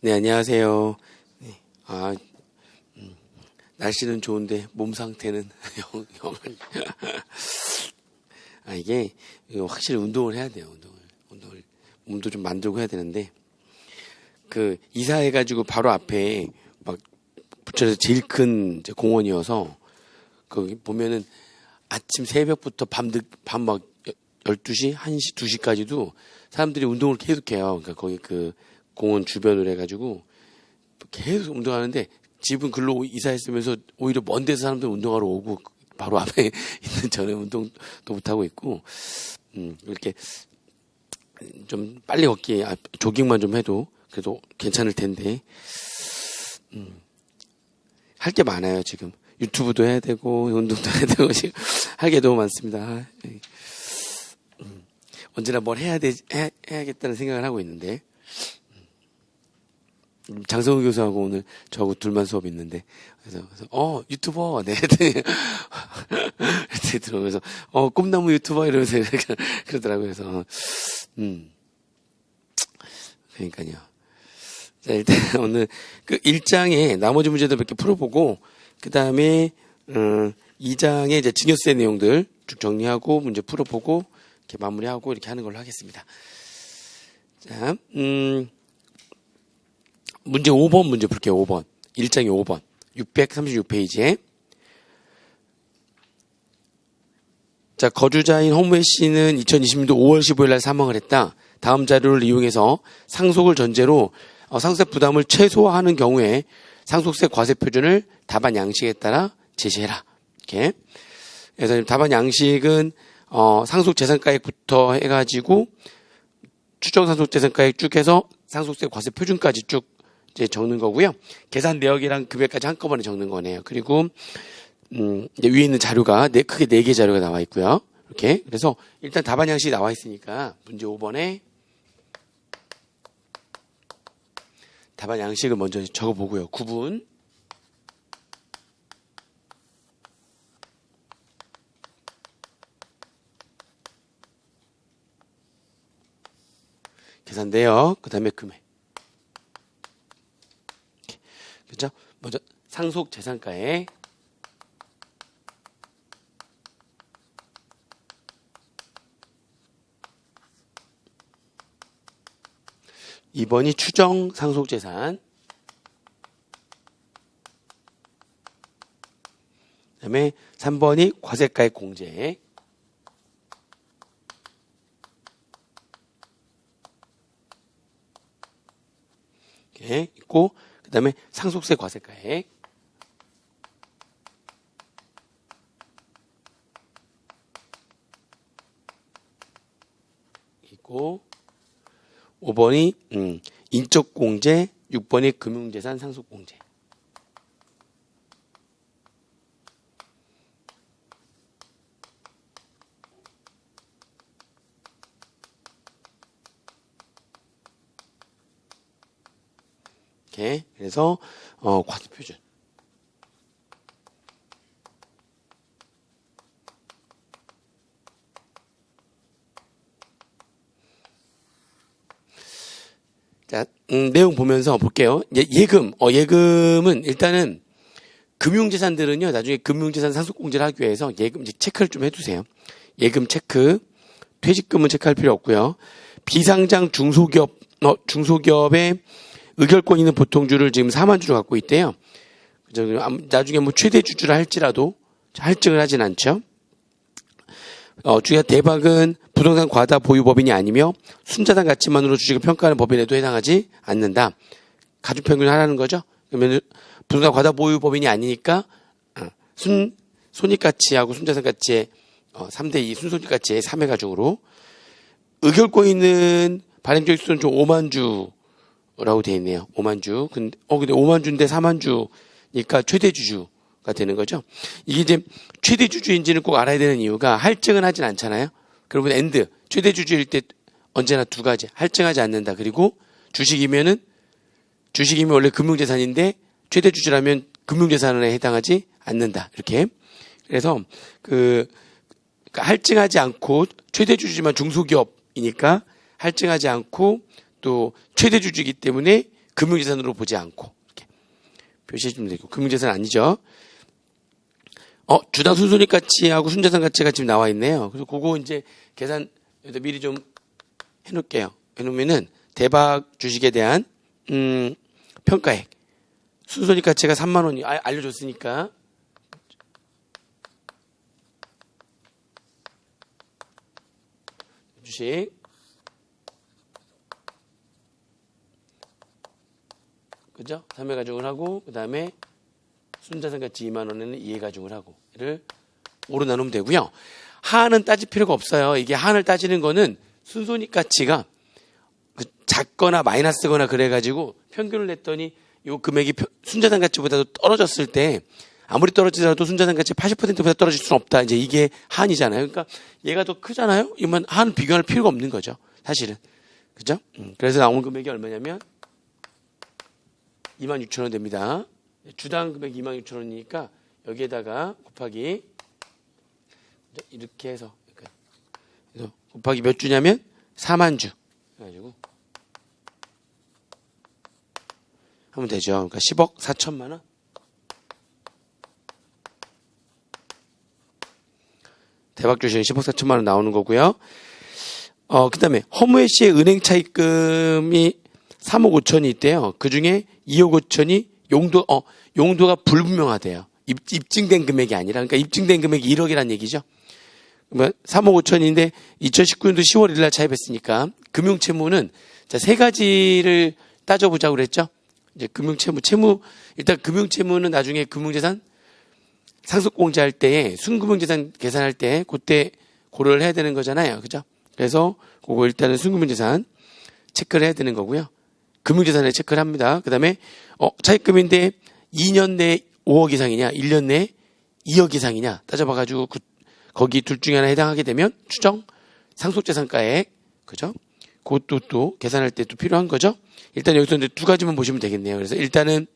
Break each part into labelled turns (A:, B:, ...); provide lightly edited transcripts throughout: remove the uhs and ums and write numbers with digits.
A: 네, 안녕하세요. 네, 날씨는 좋은데 몸 상태는 영. 이게 확실히 운동을 해야 돼요. 운동을 몸도 좀 만들고 해야 되는데 이사해가지고 바로 앞에 막 부천에서 제일 큰 이제 공원이어서 거기 보면은 아침 새벽부터 밤 막 12시, 1시, 2시까지도 사람들이 운동을 계속해요. 그러니까 거기 공원 주변으로 해가지고 계속 운동하는데 집은 글로 이사했으면서 오히려 먼 데서 사람들 운동하러 오고 바로 앞에 있는 저는 운동도 못하고 있고 이렇게 좀 빨리 걷기 조깅만 좀 해도 그래도 괜찮을 텐데 할 게 많아요. 지금 유튜브도 해야 되고 운동도 해야 되고 지금 할 게 너무 많습니다. 언제나 뭘 해야겠다는 생각을 하고 있는데 장성우 교수하고 오늘 저하고 둘만 수업 있는데 그래서 유튜버 네 이렇게 들어오면서 꿈나무 유튜버 이러면서 그러더라고요. 그래서 그러니까요. 자, 일단 오늘 그 1장에 나머지 문제들 몇 개 풀어보고 그 다음에 2장에 이제 증여세 내용들 쭉 정리하고 문제 풀어보고 이렇게 마무리하고 이렇게 하는 걸로 하겠습니다. 자, 문제 5번 문제 볼게요. 5번. 1장의 5번. 636페이지에. 자, 거주자인 허무혜 씨는 2020년도 5월 15일 날 사망을 했다. 다음 자료를 이용해서 상속을 전제로 상속세 부담을 최소화하는 경우에 상속세 과세 표준을 답안 양식에 따라 제시해라. 이렇게. 그래서 답안 양식은 상속 재산가액부터 해가지고 추정 상속 재산가액 쭉 해서 상속세 과세 표준까지 쭉 이제 적는 거고요. 계산 내역이랑 금액까지 한꺼번에 적는 거네요. 그리고 이제 위에 있는 자료가 크게 4개 자료가 나와 있고요. 이렇게. 그래서 일단 답안 양식이 나와 있으니까 문제 5번에 답안 양식을 먼저 적어 보고요. 9분. 계산 내역, 그다음에 금액. 그죠? 먼저 상속 재산가액 2번이 추정 상속재산 그 다음에 3번이 과세가액 공제 이렇게 있고 그 다음에 상속세 과세가액 있고 5번이 인적공제 6번이 금융재산 상속공제 이렇게 그래서 과세 표준 자, 내용 보면서 볼게요. 예금은 일단은 금융재산들은요, 나중에 금융재산 상속공제를 하기 위해서 예금 체크를 좀 해두세요. 예금 체크, 퇴직금은 체크할 필요 없고요. 비상장 중소기업의 의결권 있는 보통주를 지금 4만 주로 갖고 있대요. 나중에 최대 주주를 할지라도 할증을 하진 않죠. 주의할 대박은 부동산 과다 보유 법인이 아니며 순자산 가치만으로 주식을 평가하는 법인에도 해당하지 않는다. 가중평균을 하라는 거죠. 그러면 부동산 과다 보유 법인이 아니니까 손익가치하고 순자산 가치의 3대2 순손익가치의 3회 가중으로 의결권 있는 발행적 수는 좀 5만 주라고 되어 있네요. 5만 주. 근데 5만 주인데 4만 주니까 최대 주주가 되는 거죠. 이게 이제 최대 주주인지는 꼭 알아야 되는 이유가 할증은 하진 않잖아요. 그러면 최대 주주일 때 언제나 두 가지 할증하지 않는다. 그리고 주식이면 원래 금융재산인데 최대 주주라면 금융재산에 해당하지 않는다. 이렇게. 그래서 할증하지 않고 최대 주주지만 중소기업이니까 할증하지 않고 또 최대 주주이기 때문에 금융재산으로 보지 않고 이렇게 표시해 주면 되고 금융재산 아니죠. 주당 순손익 가치하고 순자산 가치가 지금 나와 있네요. 그래서 그거 이제 계산 미리 좀 해놓을게요. 해놓으면은 대박 주식에 대한 평가액 순손익 가치가 3만 원이 알려줬으니까 주식 그죠? 3회 가중을 하고 그 다음에 순자산 가치 2만 원에는 2회 가중을 하고 이를 5로 나누면 되고요. 하한은 따질 필요가 없어요. 이게 하한을 따지는 거는 순손익 가치가 작거나 마이너스거나 그래가지고 평균을 냈더니 이 금액이 순자산 가치보다도 떨어졌을 때 아무리 떨어지더라도 순자산 가치 80%보다 떨어질 수는 없다. 이제 이게 하한이잖아요. 그러니까 얘가 더 크잖아요. 이러면 하한 비교할 필요가 없는 거죠. 사실은. 그죠? 그래서 나온 금액이 얼마냐면 26,000원 됩니다. 주당 금액이 26,000원이니까 여기에다가 곱하기 이렇게 해서 곱하기 몇 주냐면 4만 주 해가지고 하면 되죠. 그러니까 10억 4천만 원. 대박 주식은 10억 4천만 원 나오는 거고요. 그 다음에 허무혜 씨의 은행 차입금이 3억 5천이 있대요. 그 중에 2억 5천이 용도가 불분명하대요. 입증된 금액이 아니라. 그러니까 입증된 금액이 1억이라는 얘기죠. 3억 5천인데 2019년도 10월 1일 날 차입했으니까 금융채무는 자, 세 가지를 따져보자고 그랬죠. 이제 금융채무, 일단 금융채무는 나중에 금융재산 상속공제할 때에 순금융재산 계산할 때 그때 고려를 해야 되는 거잖아요. 그죠? 그래서 그거 일단은 순금융재산 체크를 해야 되는 거고요. 금융재산에 체크를 합니다. 그 다음에 차입금인데 2년 내에 5억 이상이냐 1년 내에 2억 이상이냐 따져봐가지고 거기 둘 중에 하나 해당하게 되면 추정 상속재산가액 그죠? 그것도 또 계산할 때 또 필요한 거죠. 일단 여기서 이제 두 가지만 보시면 되겠네요. 그래서 일단은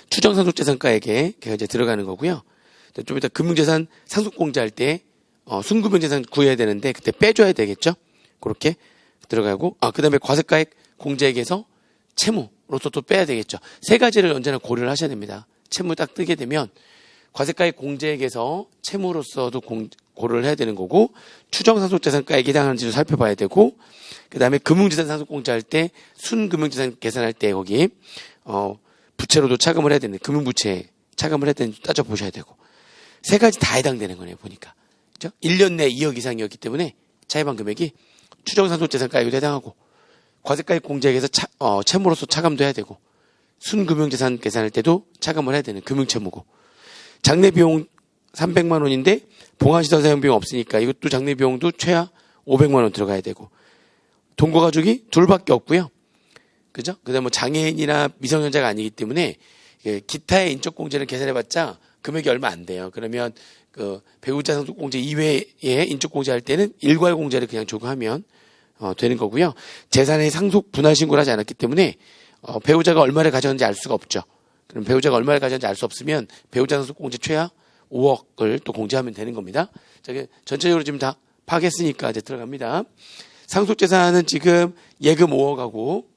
A: 추정 상속재산가액에 걔가 이제 들어가는 거고요. 좀 이따 금융재산 상속공제할 때 순금융재산 구해야 되는데 그때 빼줘야 되겠죠. 그렇게 들어가고 그 다음에 과세가액 공제액에서 채무로서 또 빼야 되겠죠. 세 가지를 언제나 고려를 하셔야 됩니다. 채무 딱 뜨게 되면 과세가액 공제액에서 채무로서도 고려를 해야 되는 거고 추정 상속재산가액이 해당하는지도 살펴봐야 되고 그 다음에 금융재산 상속공제할 때 순금융재산 계산할 때 거기 부채로도 차감을 해야 되는 금융부채 차감을 해야 되는지 따져보셔야 되고 세 가지 다 해당되는 거네요. 보니까 그죠? 1년 내 2억 이상이었기 때문에 차입한 금액이 추정 상속재산가액에도 해당하고 과세가액 공제액에서 채무로서 차감도 해야 되고 순금융재산 계산할 때도 차감을 해야 되는 금융채무고 장례비용 300만 원인데 봉화시설 사용비용 없으니까 이것도 장례비용도 최하 500만 원 들어가야 되고 동거가족이 둘밖에 없고요. 그죠? 그다음에 뭐 장애인이나 미성년자가 아니기 때문에 기타의 인적공제를 계산해봤자 금액이 얼마 안 돼요. 그러면 그 배우자 상속공제 이외에 인적공제할 때는 일괄공제를 그냥 적용하면 되는 거고요. 재산의 상속 분할 신고를 하지 않았기 때문에 배우자가 얼마를 가졌는지 알 수가 없죠. 그럼 배우자가 얼마를 가졌는지 알 수 없으면 배우자 상속공제 최하 5억을 또 공제하면 되는 겁니다. 전체적으로 지금 다 파악했으니까 이제 들어갑니다. 상속재산은 지금 예금 5억하고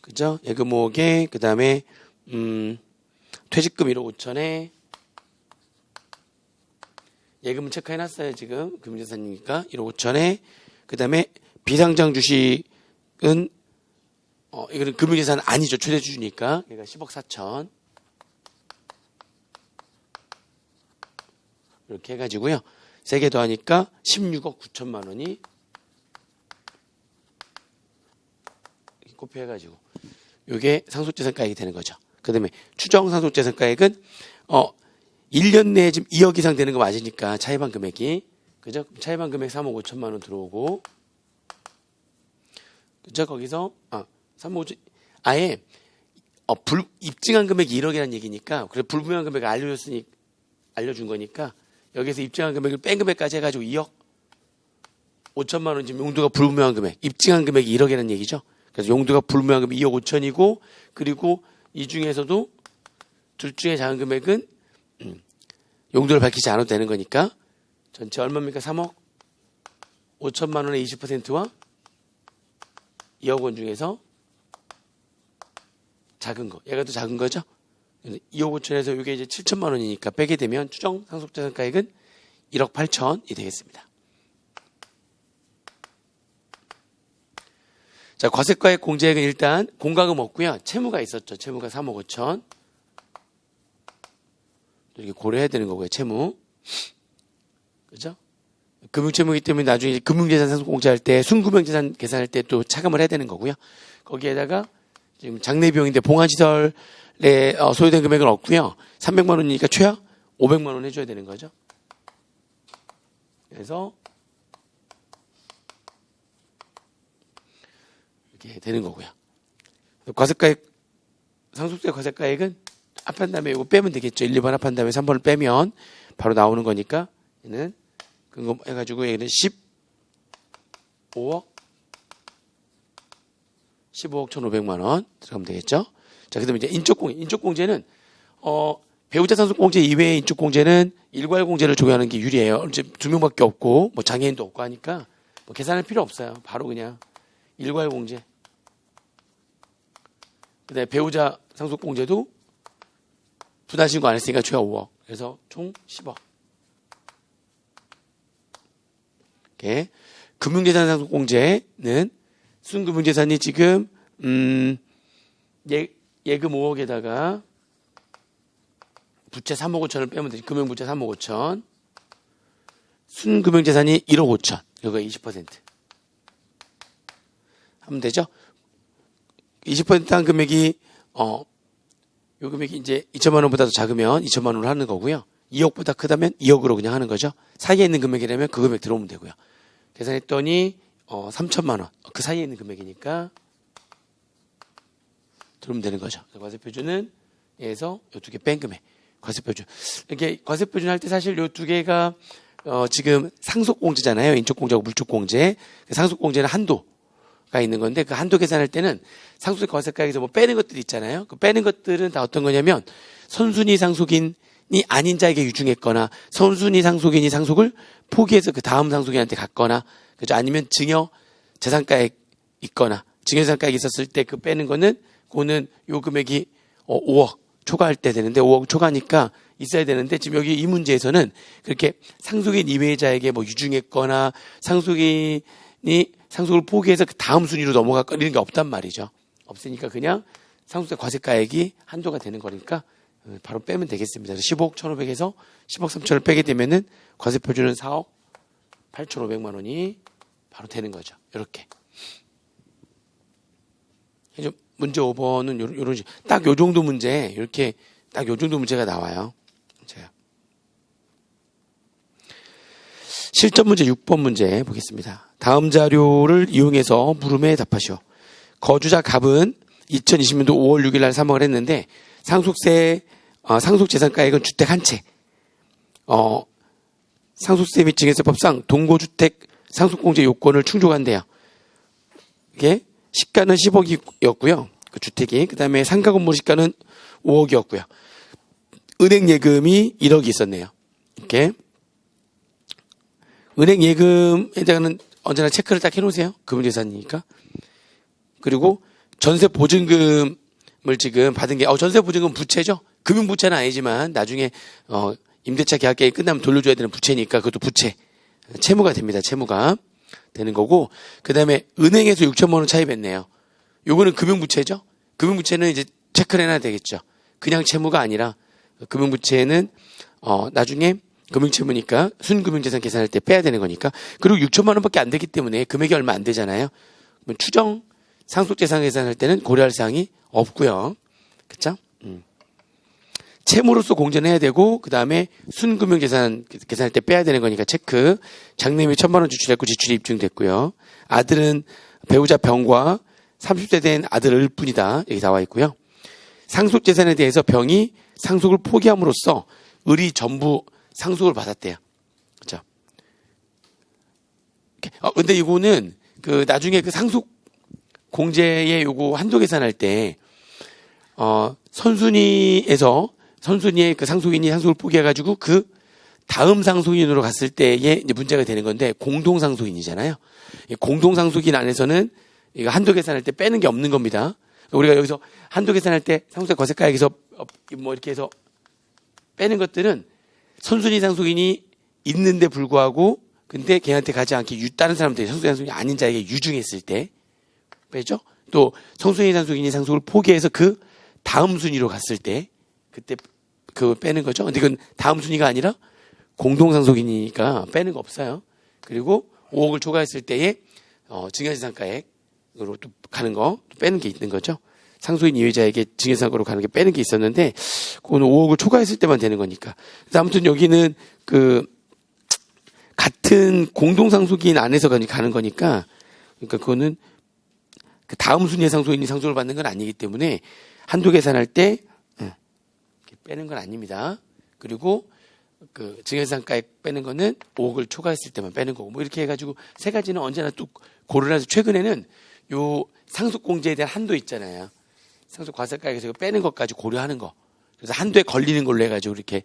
A: 그죠? 예금 5억에 그 다음에 퇴직금 1억 5천에 예금은 체크해놨어요. 지금 금융재산이니까 1억 5천에 그 다음에 비상장 주식은 이거는 금융재산 아니죠. 최대주주니까 얘가 10억 4천 이렇게 해가지고요. 세 개 더하니까 16억 9천만 원이 곱해가지고 이게 상속재산가액이 되는 거죠. 그 다음에 추정 상속재산가액은 1년 내에 지금 2억 이상 되는 거 맞으니까 차입한 금액이 그죠? 차입한 금액 3억 5천만 원 들어오고 그죠? 거기서 3억 5천 아예 입증한 금액이 1억이라는 얘기니까 그래 불분명한 금액을 알려준 거니까 여기서 입증한 금액을 뺀 금액까지 해가지고 2억 5천만 원 지금 용도가 불분명한 금액 입증한 금액이 1억이라는 얘기죠. 그래서 용도가 불분명한 금액 2억 5천이고 그리고 이 중에서도 둘 중에 작은 금액은 용도를 밝히지 않아도 되는 거니까 전체 얼마입니까? 3억 5천만 원의 20%와 2억 원 중에서 작은 거, 얘가 더 작은 거죠? 2억 5천에서 이게 이제 7천만 원이니까 빼게 되면 추정 상속자산가액은 1억 8천이 되겠습니다. 자, 과세가액 공제액은 일단 공과금 없고요. 채무가 있었죠. 채무가 3억 5천. 이렇게 고려해야 되는 거고요. 채무. 그죠? 금융채무이기 때문에 나중에 금융재산 상속 공제할 때 순금융재산 계산할 때 또 차감을 해야 되는 거고요. 거기에다가 지금 장례 비용인데 봉안시설에 소요된 금액은 없고요. 300만 원이니까 최하 500만 원 해줘야 되는 거죠. 그래서 이렇게 되는 거고요. 과세가액, 상속세 과세가액은 합한 다음에 이거 빼면 되겠죠. 1, 2번 합한 다음에 3번을 빼면 바로 나오는 거니까 얘는 그거 해가지고 얘는 15억 1,500만 원 들어가면 되겠죠. 자, 그 다음에 이제 인적공제는 배우자 상속공제 이외의 인적공제는 일괄공제를 적용하는 게 유리해요. 이제 2명밖에 없고 뭐 장애인도 없고 하니까 뭐 계산할 필요 없어요. 바로 그냥 일괄공제. 그 다음에 배우자 상속공제도 부담신고 안 했으니까 최하 5억. 그래서 총 10억. 이렇게. 금융재산 상속공제는 순금융재산이 지금 예금 5억에다가 부채 3억 5천을 빼면 되지. 금융부채 3억 5천. 순금융재산이 1억 5천. 이거 20%. 하면 되죠? 20%한 금액이 요 금액이 이제 2천만 원보다 더 작으면 2천만 원으로 하는 거고요. 2억보다 크다면 2억으로 그냥 하는 거죠. 사이에 있는 금액이라면 그 금액 들어오면 되고요. 계산했더니 3천만 원. 그 사이에 있는 금액이니까 들어오면 되는 거죠. 과세표준은 얘에서 요 두 개 뺀 금액. 과세표준. 이렇게 과세표준 할 때 사실 요 두 개가 지금 상속공제잖아요. 인적공제하고 물적공제. 상속공제는 한도가 있는 건데 그 한도 계산할 때는 상속세 과세가액에서 뭐 빼는 것들이 있잖아요. 그 빼는 것들은 다 어떤 거냐면 선순위 상속인이 아닌 자에게 유증했거나 선순위 상속인이 상속을 포기해서 그 다음 상속인한테 갔거나 그죠? 아니면 증여 재산가액 있거나 증여 재산가액 있었을 때 그 빼는 거는 그거는 요 금액이 5억 초과할 때 되는데 5억 초과니까 있어야 되는데 지금 여기 이 문제에서는 그렇게 상속인 이외자에게 뭐 유증했거나 상속인이 상속을 포기해서 그 다음 순위로 넘어갔거나 이런 게 없단 말이죠. 없으니까 그냥 상속세 과세가액이 한도가 되는 거니까 바로 빼면 되겠습니다. 15억 1,500에서 10억 3천을 빼게 되면은 과세표준은 4억 8,500만 원이 바로 되는 거죠. 이렇게. 문제 5번은 요런 딱 요 정도 문제 이렇게 딱 요 정도 문제가 나와요. 제가 실전 문제 6번 문제 보겠습니다. 다음 자료를 이용해서 물음에 답하시오. 거주자 갑은 2020년도 5월 6일 날 사망을 했는데 상속재산가액은 주택 한 채. 상속세 및 증여세법상 동거주택 상속공제 요건을 충족한대요. 이게 시가는 10억이었고요. 그 주택이. 그 다음에 상가 건물 시가는 5억이었고요. 은행 예금이 1억이 있었네요. 이렇게. 은행 예금에 대한 언제나 체크를 딱 해놓으세요. 금융재산이니까. 그리고 전세 보증금을 지금 받은 게, 전세 보증금 부채죠? 금융부채는 아니지만 나중에, 임대차 계약 기간이 끝나면 돌려줘야 되는 부채니까 그것도 부채. 채무가 됩니다. 채무가 되는 거고. 그 다음에 은행에서 6천만 원 차입했네요. 요거는 금융부채죠? 금융부채는 이제 체크를 해놔야 되겠죠. 그냥 채무가 아니라 금융부채는, 나중에 금융채무니까 순금융재산 계산할 때 빼야 되는 거니까. 그리고 6천만 원밖에 안 되기 때문에 금액이 얼마 안 되잖아요. 그러면 추정 상속재산 계산할 때는 고려할 사항이 없고요. 그쵸? 채무로서 공제는 해야 되고 그 다음에 순금융재산 계산할 때 빼야 되는 거니까 체크. 장래미 1,000만 원 지출했고 지출이 입증됐고요. 아들은 배우자 병과 30세 된 아들을 뿐이다. 여기 나와 있고요. 상속재산에 대해서 병이 상속을 포기함으로써 을이 전부 상속을 받았대요. 그렇죠? 근데 이거는 나중에 그 상속 공제의 요거 한도 계산할 때 선순위의 그 상속인이 상속을 포기해가지고 그 다음 상속인으로 갔을 때에 이제 문제가 되는 건데 공동상속인이잖아요. 공동상속인 안에서는 이거 한도 계산할 때 빼는 게 없는 겁니다. 우리가 여기서 한도 계산할 때 상속세 과세가액에서 뭐 이렇게 해서 빼는 것들은 선순위 상속인이 있는데 불구하고 근데 걔한테 가지 않게 다른 사람들이 상속인 상속인이 아닌 자에게 유증했을 때 빼죠. 또 성순위 상속인이 상속을 포기해서 그 다음 순위로 갔을 때 그때 그 빼는 거죠. 근데 그건 다음 순위가 아니라 공동상속인이니까 빼는 거 없어요. 그리고 5억을 초과했을 때에 증여재산가액으로 또 가는 거 또 빼는 게 있는 거죠. 상속인 이외자에게 증여재산가로 가는 게 빼는 게 있었는데 그거는 5억을 초과했을 때만 되는 거니까. 그래서 아무튼 여기는 그 같은 공동상속인 안에서 가는 거니까 그러니까 그거는 그 다음 순위의 상속인이 상속을 받는 건 아니기 때문에 한도 계산할 때 빼는 건 아닙니다. 그리고 그 증여재산가액 빼는 거는 5억을 초과했을 때만 빼는 거고 뭐 이렇게 해가지고 세 가지는 언제나 또 고르라서 최근에는 요 상속공제에 대한 한도 있잖아요. 상속과세가액에서 빼는 것까지 고려하는 거. 그래서 한도에 걸리는 걸로 해가지고 이렇게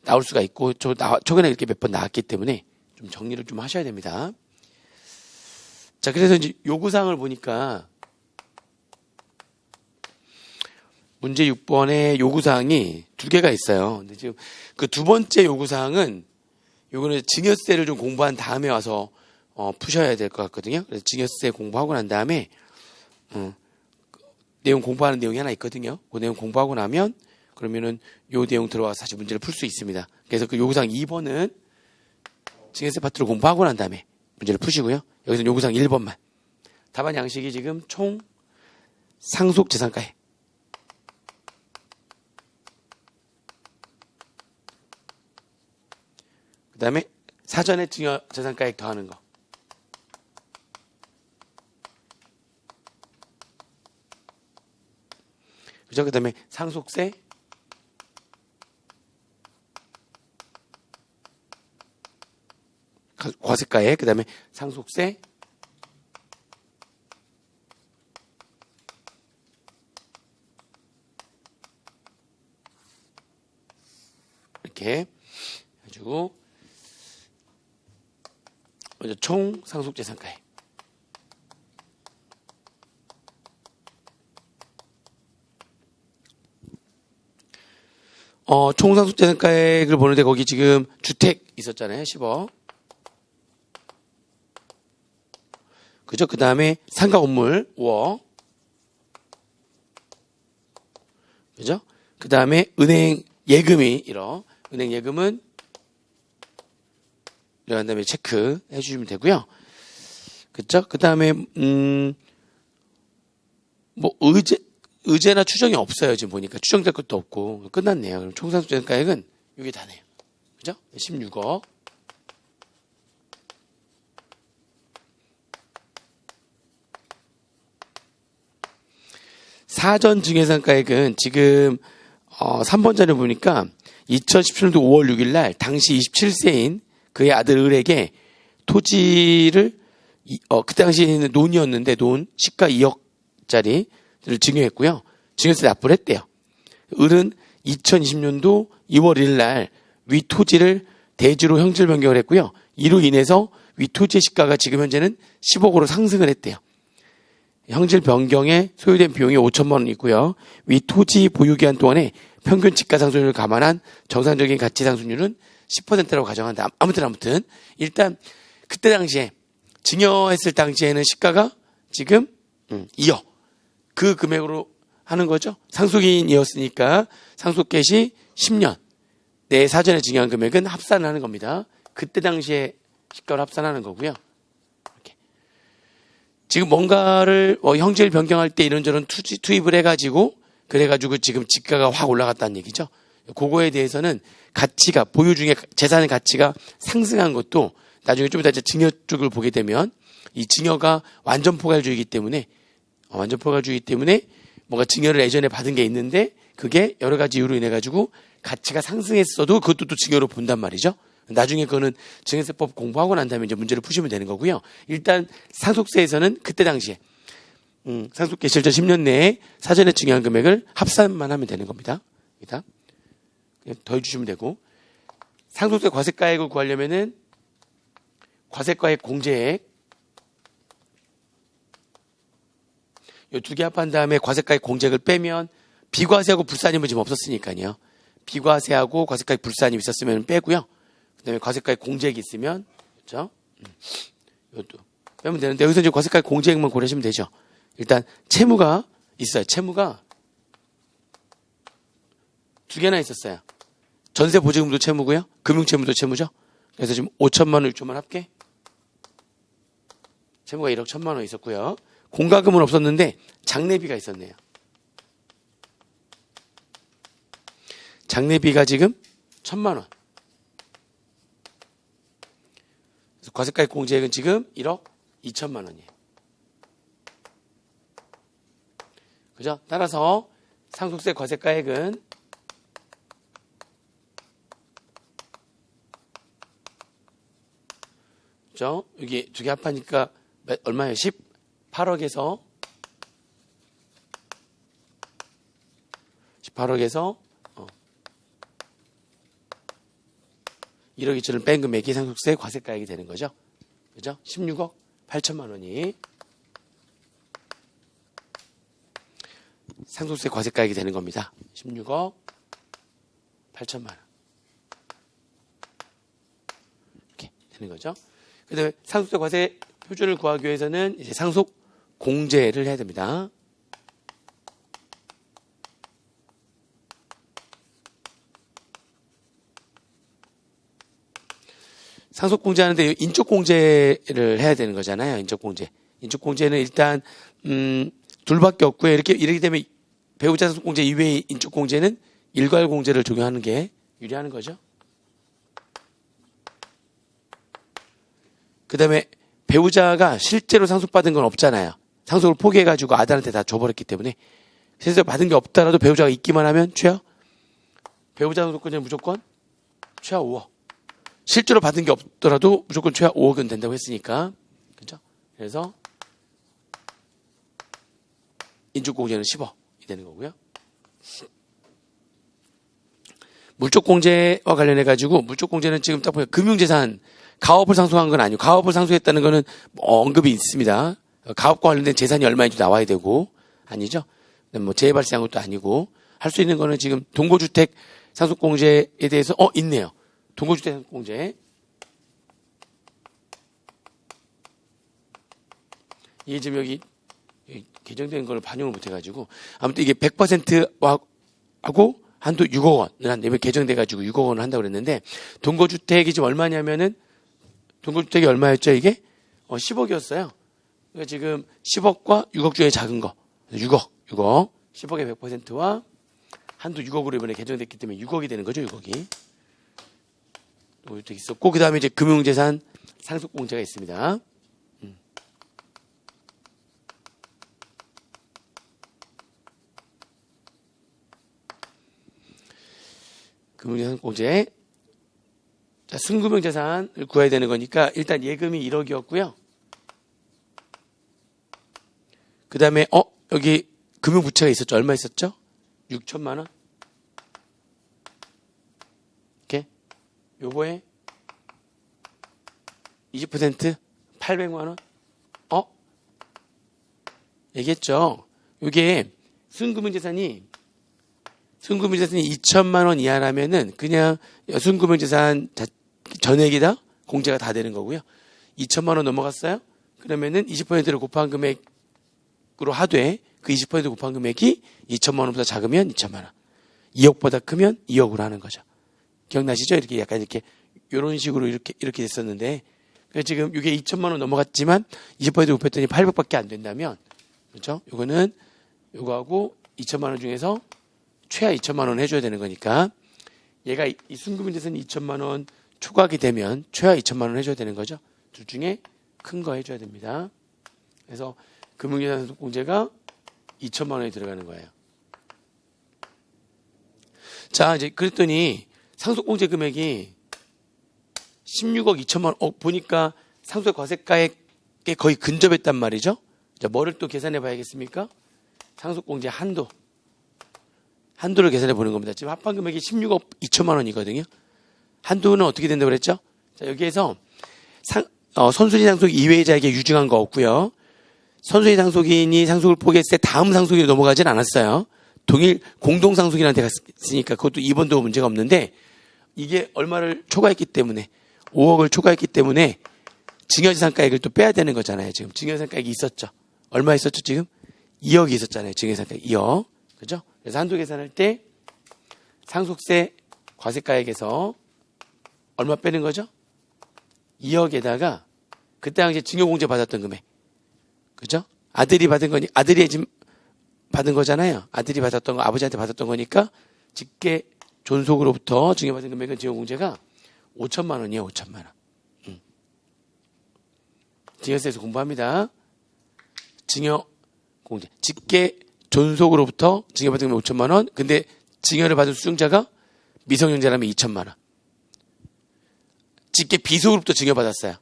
A: 나올 수가 있고 최근에 이렇게 몇 번 나왔기 때문에 좀 정리를 좀 하셔야 됩니다. 자, 그래서 이제 요구사항을 보니까 문제 6번에 요구사항이 두 개가 있어요. 근데 지금 그 두 번째 요구사항은 요거는 증여세를 좀 공부한 다음에 와서 푸셔야 될 것 같거든요. 그래서 증여세 공부하고 난 다음에 내용 공부하는 내용이 하나 있거든요. 그 내용 공부하고 나면 그러면은 요 내용 들어와서 다시 문제를 풀 수 있습니다. 그래서 그 요구사항 2번은 증여세 파트를 공부하고 난 다음에 문제를 푸시고요. 여기서 요구사항 1번만. 답안 양식이 지금 총 상속재산가액. 그 다음에 사전에 증여재산가액 더하는 거. 그죠? 그 다음에 상속세. 과세가액. 그 다음에 상속세. 이렇게 해가지고 먼저 총 상속재산가액. 총 상속재산가액을 보는데 거기 지금 주택 있었잖아요. 10억. 그죠? 그 다음에 상가 건물 5억. 그죠? 그 다음에 은행 예금이 1억. 은행 예금은 그 다음에 체크 해주시면 되고요. 그죠? 그 다음에 뭐 의제나 추정이 없어요. 지금 보니까 추정될 것도 없고 끝났네요. 그럼 총상속재산가액은 이게 다네요. 그죠? 16억. 사전 증여재산가액은 지금 3번 자료 보니까 2017년도 5월 6일 날 당시 27세인 그의 아들 을에게 토지를 그때 당시에는 논이었는데 논 시가 2억짜리를 증여했고요. 증여세 납부를 했대요. 을은 2020년도 2월 1일 날 위 토지를 대지로 형질 변경을 했고요. 이로 인해서 위 토지의 시가가 지금 현재는 10억으로 상승을 했대요. 형질 변경에 소요된 비용이 5천만 원이고요. 위 토지 보유 기간 동안에 평균 지가 상승률을 감안한 정상적인 가치 상승률은 10%라고 가정한다. 아무튼 일단 그때 당시에 증여했을 당시에는 시가가 지금 2억 그 금액으로 하는 거죠. 상속인이었으니까 상속개 시 10년 내 사전에 증여한 금액은 합산하는 겁니다. 그때 당시에 시가를 합산하는 거고요. 이렇게. 지금 뭔가를 형질 변경할 때 이런저런 투입을 해가지고 그래가지고 지금 지가가 확 올라갔다는 얘기죠. 그거에 대해서는 가치가 보유 중에 재산의 가치가 상승한 것도 나중에 좀 이따 증여 쪽을 보게 되면 이 증여가 완전 포괄주의이기 때문에 뭔가 증여를 예전에 받은 게 있는데 그게 여러 가지 이유로 인해 가지고 가치가 상승했어도 그것도 또 증여로 본단 말이죠. 나중에 그거는 증여세법 공부하고 난 다음에 이제 문제를 푸시면 되는 거고요. 일단 상속세에서는 그때 당시에 상속계 실전 10년 내에 사전에 증여한 금액을 합산만 하면 되는 겁니다. 더해주시면 되고 상속세 과세가액을 구하려면은 과세가액 공제액 이 두 개 합한 다음에 과세가액 공제액을 빼면 비과세하고 불산임은 지금 없었으니까요. 비과세하고 과세가액 불산임 있었으면 빼고요. 그다음에 과세가액 공제액이 있으면 그렇죠? 이것도 빼면 되는데 여기서 이제 과세가액 공제액만 고려하시면 되죠. 일단 채무가 있어요. 채무가 두 개나 있었어요. 전세 보증금도 채무고요. 금융채무도 채무죠. 그래서 지금 5천만 원, 6천만 원 합계 채무가 1억 1천만 원 있었고요. 공과금은 없었는데 장례비가 있었네요. 장례비가 지금 1천만 원. 그래서 과세가액 공제액은 지금 1억 2천만 원이에요. 그죠? 따라서 상속세 과세가액은 그죠? 여기 두 개 합하니까 얼마예요? 18억에서 1억 2천을 뺀 금액이 상속세 과세가액이 되는 거죠. 그죠? 16억 8천만 원이 상속세 과세가액이 되는 겁니다. 16억 8천만 원. 이렇게 되는 거죠. 그 다음에 상속세 과세 표준을 구하기 위해서는 이제 상속 공제를 해야 됩니다. 상속 공제하는데 인적 공제를 해야 되는 거잖아요. 인적 공제. 인적 공제는 일단 둘밖에 없고요. 이렇게 되면 배우자 상속 공제 이외의 인적 공제는 일괄 공제를 적용하는 게 유리하는 거죠. 그 다음에 배우자가 실제로 상속받은 건 없잖아요. 상속을 포기해가지고 아들한테 다 줘버렸기 때문에 실제로 받은 게 없더라도 배우자가 있기만 하면 최하 배우자 상속권자는 무조건 최하 5억. 실제로 받은 게 없더라도 무조건 최하 5억은 된다고 했으니까. 그죠? 그래서 인적공제는 10억이 되는 거고요. 물적공제와 관련해가지고 물적공제는 지금 딱 보면 금융재산 가업을 상속한 건 아니고 가업을 상속했다는 거는 언급이 있습니다. 가업과 관련된 재산이 얼마인지 나와야 되고 아니죠. 뭐 재해 발생한 것도 아니고 할 수 있는 거는 지금 동거주택 상속공제에 대해서 있네요. 동거주택 상속공제 이게 지금 여기 개정된 걸 반영을 못해가지고 아무튼 이게 100% 하고 한도 6억 원을 한다. 개정돼가지고 6억 원을 한다고 그랬는데 동거주택이 지금 얼마냐면은 동거주택이 얼마였죠 이게? 10억이었어요. 그러니까 지금 10억과 6억 중에 작은 거 6억 10억의 100%와 한도 6억으로 이번에 개정됐기 때문에 6억이 되는 거죠. 6억이 동거주택이 있었고 그 다음에 이제 금융재산 상속공제가 있습니다. 금융재산 공제. 자, 순금융재산을 구해야 되는 거니까 일단 예금이 1억이었고요. 그 다음에 여기 금융부채가 있었죠. 얼마 있었죠? 6천만 원. 이렇게 요거에 20% 800만 원. 얘기했죠. 요게 순금융재산이 2천만 원 이하라면은 그냥 순금융재산 전액이다 공제가 다 되는 거고요. 2천만 원 넘어갔어요? 그러면은 20%를 곱한 금액으로 하되 그 20% 곱한 금액이 2천만 원보다 작으면 2천만 원, 2억보다 크면 2억으로 하는 거죠. 기억나시죠? 이렇게 약간 이런 식으로 이렇게 됐었는데 지금 이게 2천만 원 넘어갔지만 20% 곱했더니 800밖에 안 된다면 그렇죠? 요거는 요거하고 2천만 원 중에서 최하 2천만 원 해줘야 되는 거니까 얘가 이 순금융재산이 2천만 원 초과하게 되면 최하 2천만 원 해줘야 되는 거죠. 둘 중에 큰 거 해줘야 됩니다. 그래서 금융재산 공제가 2천만 원이 들어가는 거예요. 자, 이제 그랬더니 상속공제 금액이 16억 2천만 원, 보니까 상속세 과세가액에 거의 근접했단 말이죠. 자, 뭐를 또 계산해 봐야겠습니까? 상속공제 한도를 계산해 보는 겁니다. 지금 합한 금액이 16억 2천만 원이거든요. 한도는 어떻게 된다고 그랬죠? 자, 여기에서 선순위 상속 이외의 자에게 유증한 거 없고요. 선순위 상속인이 상속을 포기했을 때 다음 상속인으로 넘어가진 않았어요. 동일 공동 상속인한테 갔으니까 그것도 2번도 문제가 없는데 이게 얼마를 초과했기 때문에 5억을 초과했기 때문에 증여재산가액을 또 빼야 되는 거잖아요. 지금 증여재산가액이 있었죠. 얼마 있었죠? 지금 2억이 있었잖아요. 증여재산가액 2억. 그죠? 그래서 한도 계산할 때 상속세 과세가액에서 얼마 빼는 거죠? 2억에다가 그때 당시에 증여공제 받았던 금액. 그죠? 아들이 받은 거니, 아들이 지금 받은 거잖아요. 아들이 받았던 거, 아버지한테 받았던 거니까 직계 존속으로부터 증여받은 금액은 증여공제가 5천만 원이에요. 5천만 원. 증여세에서 공부합니다. 증여공제. 직계 존속으로부터 증여받은 금액 5천만 원. 근데 증여를 받은 수증자가 미성년자라면 2천만 원. 직계 비속으로부터 증여받았어요.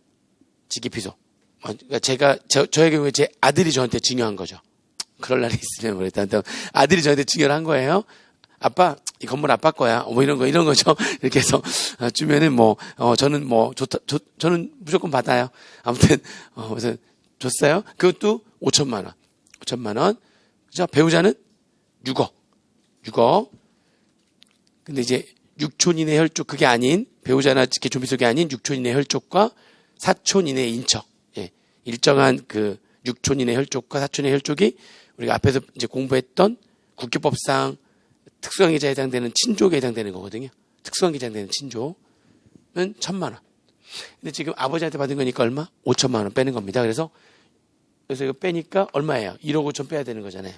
A: 직계 비속. 그러니까 저의 경우에 제 아들이 저한테 증여한 거죠. 그럴 날이 있으면 모르겠다. 아들이 저한테 증여를 한 거예요. 아빠, 이 건물 아빠 거야. 뭐 이런 거죠. 이렇게 해서 주면은 저는 저는 무조건 받아요. 아무튼, 그래서 줬어요. 그것도 5천만 원. 5천만 원. 그죠? 배우자는 6억. 근데 이제 6촌 이내 혈족, 그게 아닌, 배우자나 직계 존비속이 아닌 6촌 이내 혈족과 4촌 이내 인척. 예. 일정한 6촌 이내 혈족과 4촌 이내 혈족이 우리가 앞에서 이제 공부했던 국기법상 특수관계자에 해당되는 친족에 해당되는 거거든요. 특수관계자에 해당되는 친족은 1,000만 원. 근데 지금 아버지한테 받은 거니까 얼마? 5천만 원 빼는 겁니다. 그래서 이거 빼니까 얼마예요? 1억 5천 빼야 되는 거잖아요.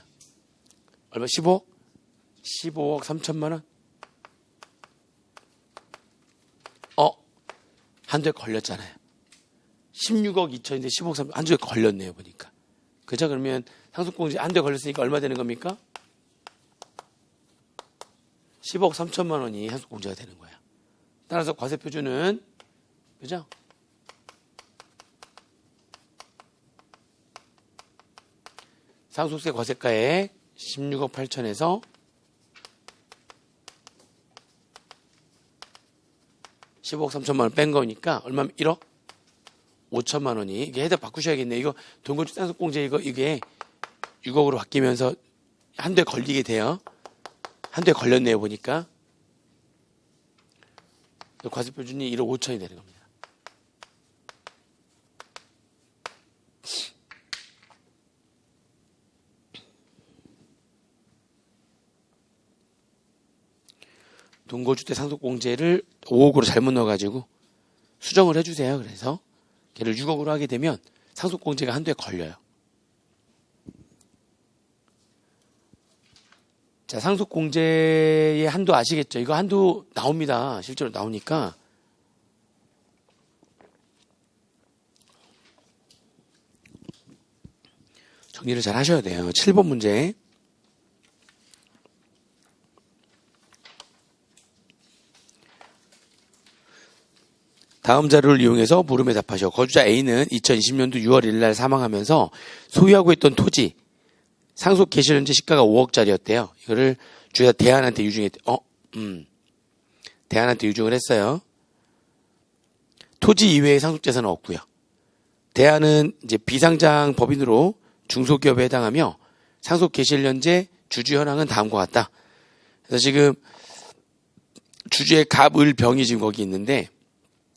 A: 얼마? 15억 3천만 원? 한도에 걸렸잖아요. 16억 2천인데 15억 3천, 한도에 걸렸네요, 보니까. 그죠? 그러면 상속공제 한도에 걸렸으니까 얼마 되는 겁니까? 10억 3천만 원이 상속공제가 되는 거예요. 따라서 과세표준은, 그죠? 상속세 과세가액 16억 8천에서 15억 3천만 원 뺀 거니까 얼마면 1억 5천만 원이 이게 헤더 바꾸셔야겠네. 이거 돈거주 상속공제 이게 6억으로 바뀌면서 한도에 걸리게 돼요. 한도에 걸렸네요 보니까. 과세표준이 1억 5천이 되는 겁니다. 동거주택 상속공제를 5억으로 잘못 넣어가지고 수정을 해주세요. 그래서 걔를 6억으로 하게 되면 상속공제가 한도에 걸려요. 자, 상속공제의 한도 아시겠죠? 이거 한도 나옵니다. 실제로 나오니까. 정리를 잘 하셔야 돼요. 7번 문제. 다음 자료를 이용해서 물음에 답하시오. 거주자 A는 2020년도 6월 1일 날 사망하면서 소유하고 있던 토지, 상속 개시 현재 시가가 5억짜리였대요. 이거를 주위에다 대안한테 대안한테 유증을 했어요. 토지 이외의 상속 재산은 없고요. 대안은 이제 비상장 법인으로 중소기업에 해당하며 상속 개시 현재 주주 현황은 다음과 같다. 그래서 지금 주주의 갑, 을, 병이 지금 거기 있는데,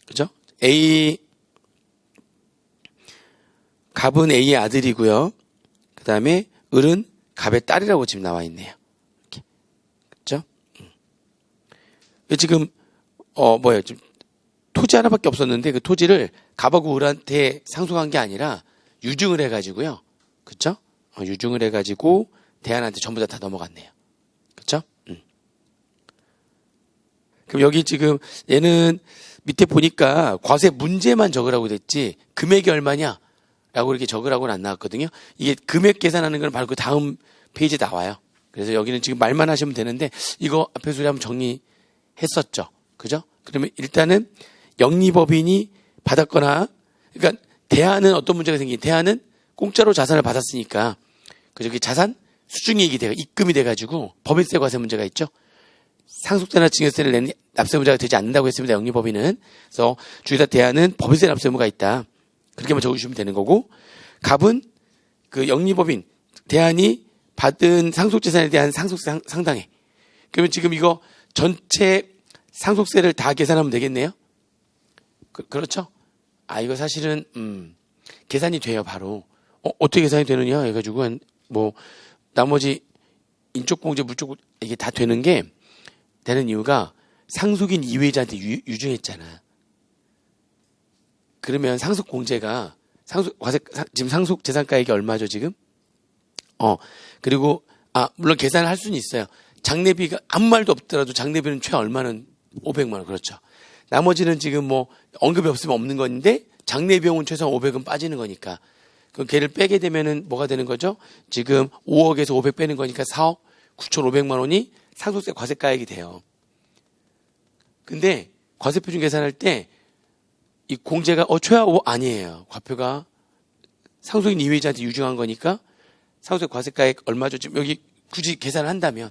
A: 그죠? 갑은 A의 아들이고요. 그 다음에 을은 갑의 딸이라고 지금 나와 있네요. 이렇게. 그죠? 지금, 지금 토지 하나밖에 없었는데 그 토지를 갑하고 을한테 상속한 게 아니라 유증을 해가지고요. 그죠? 유증을 해가지고 대안한테 전부 다 넘어갔네요. 그죠? 그럼 여기 지금 얘는 밑에 보니까 과세 문제만 적으라고 됐지 금액이 얼마냐? 라고 이렇게 적으라고는 안 나왔거든요. 이게 금액 계산하는 건 바로 그 다음 페이지에 나와요. 그래서 여기는 지금 말만 하시면 되는데 이거 앞에 소리 한번 정리했었죠. 그죠? 그러면 일단은 영리법인이 받았거나 그러니까 대안은 어떤 문제가 생긴 대안은 공짜로 자산을 받았으니까 그죠? 자산 수중이익이 입금이 돼가지고 법인세 과세 문제가 있죠. 상속세나 증여세를 내는 납세의무자가 되지 않는다고 했습니다. 영리법인은. 그래서 주의다 대안은 법인세 납세의무가 있다. 그렇게만 적어주시면 되는 거고 갑은 그 영리법인 대안이 받은 상속재산에 대한 상속세 상당액. 그러면 지금 이거 전체 상속세를 다 계산하면 되겠네요? 그렇죠? 이거 사실은, 계산이 돼요, 바로. 어떻게 계산이 되느냐 해가지고, 나머지 인적공제, 물적공제, 이게 다 되는 이유가 상속인 이외자한테 유증했잖아. 그러면 상속공제가, 지금 상속재산가액이 얼마죠, 지금? 그리고, 물론 계산을 할 수는 있어요. 장례비가 아무 말도 없더라도 장례비는 최 얼마는 500만 원, 그렇죠. 나머지는 지금 언급이 없으면 없는 건데, 장례비용은 최소한 500은 빠지는 거니까. 그럼 걔를 빼게 되면은 뭐가 되는 거죠? 지금 5억에서 500 빼는 거니까 4억 9,500만 원이 상속세 과세가액이 돼요. 근데 과세표준 계산할 때 이 공제가 최하 5 아니에요. 과표가 상속인 이외자한테 유증한 거니까 상속세 과세가액 얼마죠? 지금 여기 굳이 계산을 한다면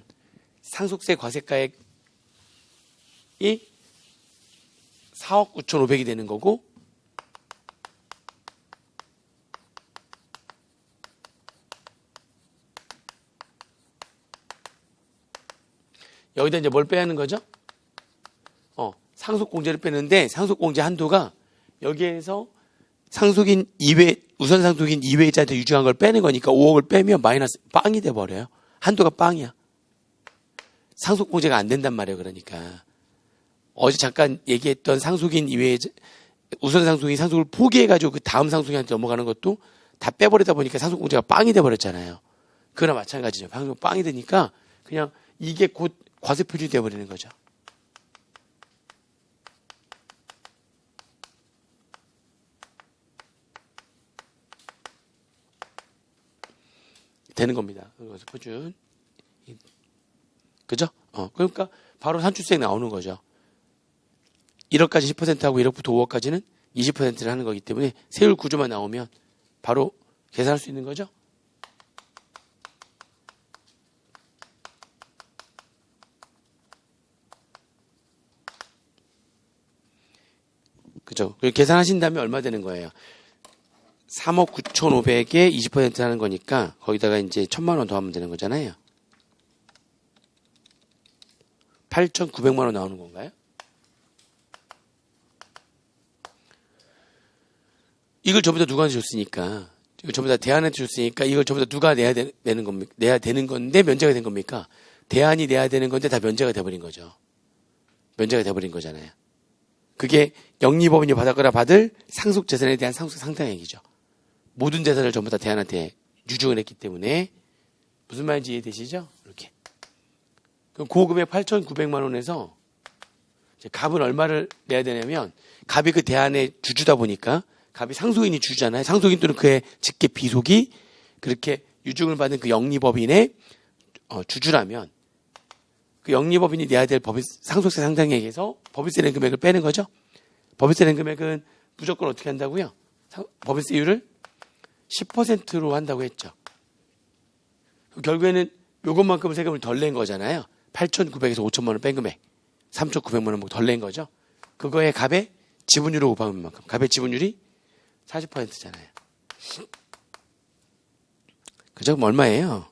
A: 상속세 과세가액이 4억 9,500이 되는 거고, 여기다 이제 뭘 빼야 하는 거죠? 상속공제를 빼는데, 상속공제 한도가 여기에서 우선 상속인 이외자한테 유증한 걸 빼는 거니까 5억을 빼면 마이너스 빵이 돼버려요. 한도가 빵이야. 상속공제가 안 된단 말이에요, 그러니까. 어제 잠깐 얘기했던 상속인 이외자, 우선 상속인 상속을 포기해가지고 그 다음 상속인한테 넘어가는 것도 다 빼버리다 보니까 상속공제가 빵이 돼버렸잖아요. 그거나 마찬가지죠. 상속 빵이 되니까 그냥 이게 곧 과세표준이 돼버리는 거죠. 되는 겁니다. 과세표준. 그죠? 그러니까 바로 산출세액 나오는 거죠. 1억까지 10%하고 1억부터 5억까지는 20%를 하는 거기 때문에 세율 구조만 나오면 바로 계산할 수 있는 거죠. 그죠? 계산하신 다음에 얼마 되는 거예요? 3억 9,500에 20% 하는 거니까 거기다가 이제 1,000만 원 더 하면 되는 거잖아요. 8,900만 원 나오는 건가요? 이걸 전부 다 누구한테 줬으니까, 이걸 전부 다 대안한테 줬으니까 이걸 전부 다 누가 내야 되는 겁니까? 내야 되는 건데 면제가 된 겁니까? 대안이 내야 되는 건데 다 면제가 돼버린 거죠. 면제가 돼버린 거잖아요. 그게 영리법인이 받았거나 받을 상속재산에 대한 상속 상당액이죠. 모든 재산을 전부 다 대안한테 유증을 했기 때문에. 무슨 말인지 이해되시죠? 이렇게. 그럼 고금액 8,900만 원에서 갑은 얼마를 내야 되냐면, 갑이 그 대안의 주주다 보니까 갑이 상속인이 주주잖아요. 상속인 또는 그의 직계 비속이 그렇게 유증을 받은 그 영리법인의 주주라면 그 영리법인이 내야 될 상속세 상당액에서 법인세 낸 금액을 빼는 거죠. 법인세 낸 금액은 무조건 어떻게 한다고요? 법인세율을 10%로 한다고 했죠. 결국에는 요것만큼 세금을 덜 낸 거잖아요. 8,900에서 5,000만 원 뺀 금액 3,900만 원 덜 낸 거죠. 그거에 갑의 지분율을 곱하면 만큼. 갑의 지분율이 40%잖아요. 그죠? 그럼 얼마예요?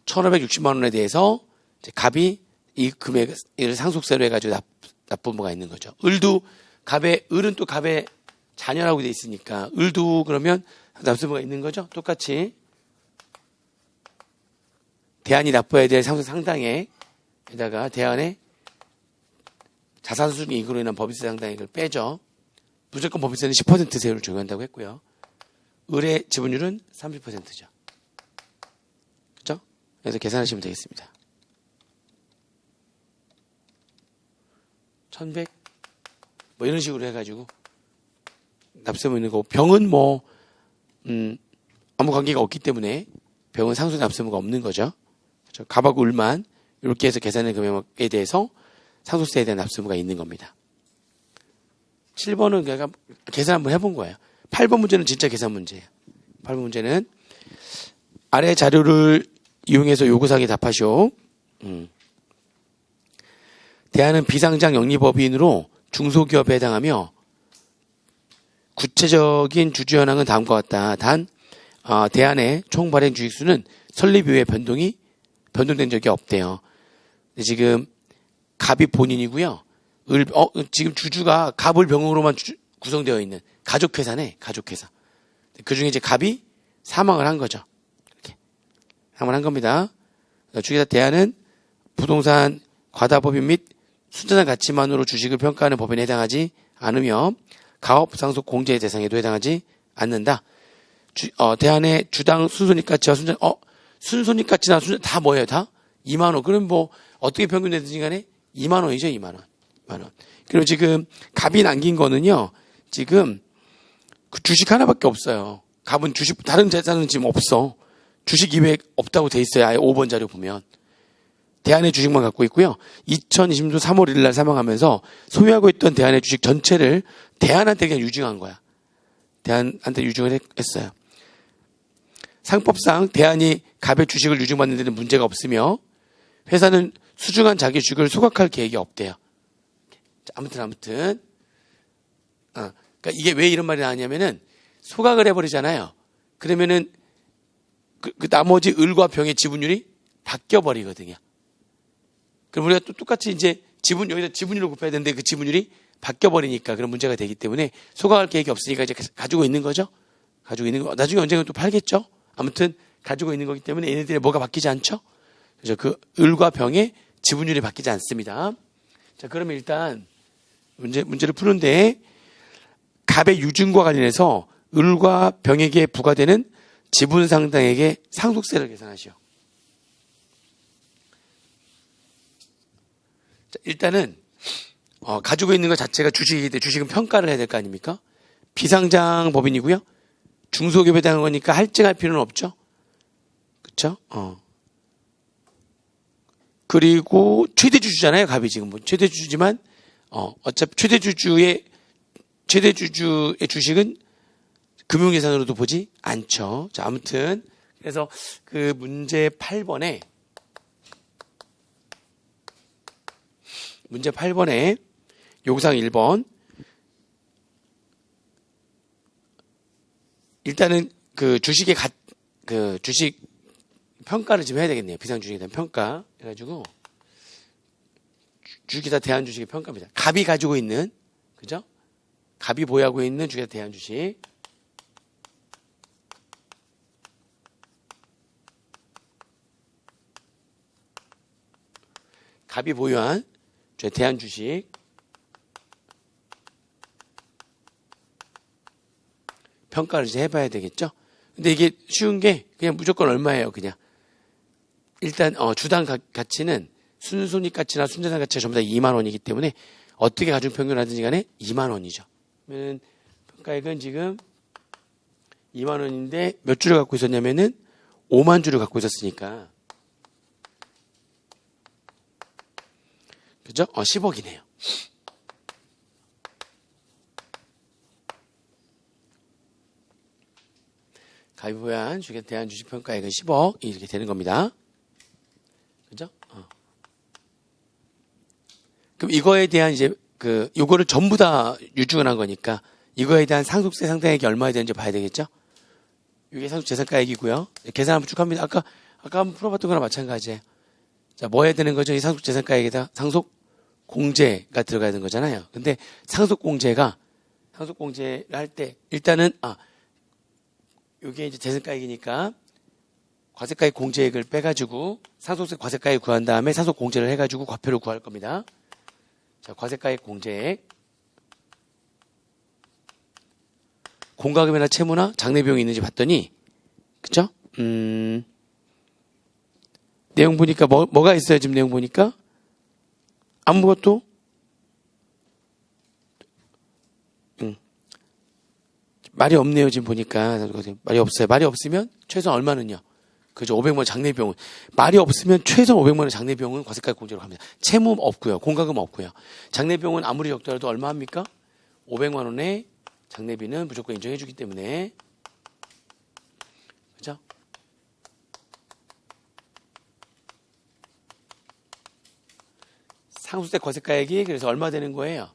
A: $1,560만 원에 대해서 이제 갑이 이 금액을 상속세로 해가지고 납부모가 있는 거죠. 을은 또 갑의 자녀라고 돼 있으니까 을도 그러면 납부모가 있는 거죠. 똑같이 대안이 납부해야 될 상속 상당액에다가 대안의 자산 수준 이익으로 인한 법인세 상당액을 빼죠. 무조건 법인세는 10% 세율을 적용한다고 했고요. 을의 지분율은 30%죠. 그렇죠? 그래서 계산하시면 되겠습니다. 1,100 이런 식으로 해가지고 납세모 있는 거고, 병은 아무 관계가 없기 때문에 병은 상속 납세모가 없는 거죠. 그렇죠? 갑하고 을만 이렇게 해서 계산의 금액에 대해서 상속세에 대한 납세모가 있는 겁니다. 7번은 내가 계산 한번 해본 거예요. 8번 문제는 진짜 계산 문제예요. 8번 문제는 아래 자료를 이용해서 요구사항에 답하시오. 대안은 비상장 영리법인으로 중소기업에 해당하며 구체적인 주주 현황은 다음과 같다. 단 대안의 총 발행 주식수는 설립 이후에 변동된 적이 없대요. 지금 갑이 본인이고요. 지금 주주가 갑을 병으로만 구성되어 있는 가족회사네. 가족회사. 그중에 이제 갑이 사망을 한 거죠. 이렇게 사망을 한 겁니다. 주식회사 대안은 부동산 과다법인 및 순자산 가치만으로 주식을 평가하는 법인에 해당하지 않으며 가업 상속 공제 대상에도 해당하지 않는다. 대안의 주당 순손익가치와 순손익가치나 순자산 다 뭐예요? 다 2만 원. 그럼 뭐 어떻게 평균되든지 간에 2만 원이죠. 2만 원. 2만 원. 그리고 지금 갑이 남긴 거는요. 지금 그 주식 하나밖에 없어요. 갑은 주식 다른 재산은 지금 없어. 주식 200 없다고 돼 있어요. 아예 5번 자료 보면. 대안의 주식만 갖고 있고요. 2020년 3월 1일 날 사망하면서 소유하고 있던 대안의 주식 전체를 대안한테 그냥 유증한 거야. 대안한테 유증을 했어요. 상법상 대안이 갑의 주식을 유증받는 데는 문제가 없으며 회사는 수중한 자기 주식을 소각할 계획이 없대요. 아무튼 그러니까 이게 왜 이런 말이 나왔냐면은 소각을 해버리잖아요. 그러면은 그 나머지 을과 병의 지분율이 바뀌어 버리거든요. 그럼 우리가 또 똑같이 이제 여기다 지분율을 곱해야 되는데 그 지분율이 바뀌어 버리니까 그런 문제가 되기 때문에 소각할 계획이 없으니까 이제 가지고 있는 거죠. 가지고 있는 거. 나중에 언젠가 또 팔겠죠. 아무튼 가지고 있는 거기 때문에 얘네들의 뭐가 바뀌지 않죠. 그래서 그 을과 병의 지분율이 바뀌지 않습니다. 자, 그러면 일단 문제를 푸는데 갑의 유증과 관련해서 을과 병에게 부과되는 지분 상당액의 상속세를 계산하시오. 자, 일단은 가지고 있는 것 자체가 주식이기 때문에 주식은 평가를 해야 될 거 아닙니까? 비상장 법인이고요. 중소기업에 대한 거니까 할증할 필요는 없죠. 그렇죠? 그리고 최대주주잖아요. 갑이 지금 뭐 최대주주지만 어차피 최대주주의 주식은 금융예산으로도 보지 않죠. 자, 아무튼 그래서 그 문제 8번에 요구사항 1번 일단은 그 주식 평가를 좀 해야 되겠네요. 비상주식에 대한 평가 해가지고 주식회사 대한주식의 평가입니다. 갑이 가지고 있는 그죠? 갑이 보유하고 있는 주식회사 대한주식 갑이 보유한 대한주식 평가를 이제 해봐야 되겠죠. 근데 이게 쉬운 게 그냥 무조건 얼마예요. 그냥 일단 주당 가치는 순손익가치나 순자산 가치가 전부 다 2만 원이기 때문에 어떻게 가중평균하든지 간에 2만 원이죠. 그러면 평가액은 지금 2만 원인데 몇 주를 갖고 있었냐면은 5만 주를 갖고 있었으니까 그죠? 10억이네요. 갑이 보유한 대한주식평가액은 10억 이렇게 되는 겁니다. 그죠? 그럼 이거에 대한 이제 요거를 전부 다 유증을 한 거니까 이거에 대한 상속세 상당액이 얼마나 되는지 봐야 되겠죠? 이게 상속재산가액이고요. 계산 한번 쭉 합니다. 아까 한번 풀어봤던 거랑 마찬가지예요. 자, 뭐 해야 되는 거죠? 이 상속재산가액에다 상속공제가 들어가야 되는 거잖아요. 근데 상속공제를 할 때 일단은 요게 이제 재산가액이니까 과세가액 공제액을 빼가지고 상속세 과세가액 구한 다음에 상속공제를 해가지고 과표를 구할 겁니다. 자, 과세가액 공제액 공과금이나 채무나 장례비용이 있는지 봤더니 그쵸? 내용 보니까 뭐가 있어요? 지금 내용 보니까 아무것도 말이 없네요. 지금 보니까 말이 없어요. 말이 없으면 최소한 얼마는요? 그죠? 500만 원 장례비용은 말이 없으면 최소한 500만 원 장례비용은 과세가액 공제로 합니다. 채무 없고요. 공과금 없고요. 장례비용은 아무리 적더라도 얼마 합니까? 500만 원의 장례비는 무조건 인정해 주기 때문에 그죠? 상속세 과세가액이 그래서 얼마 되는 거예요?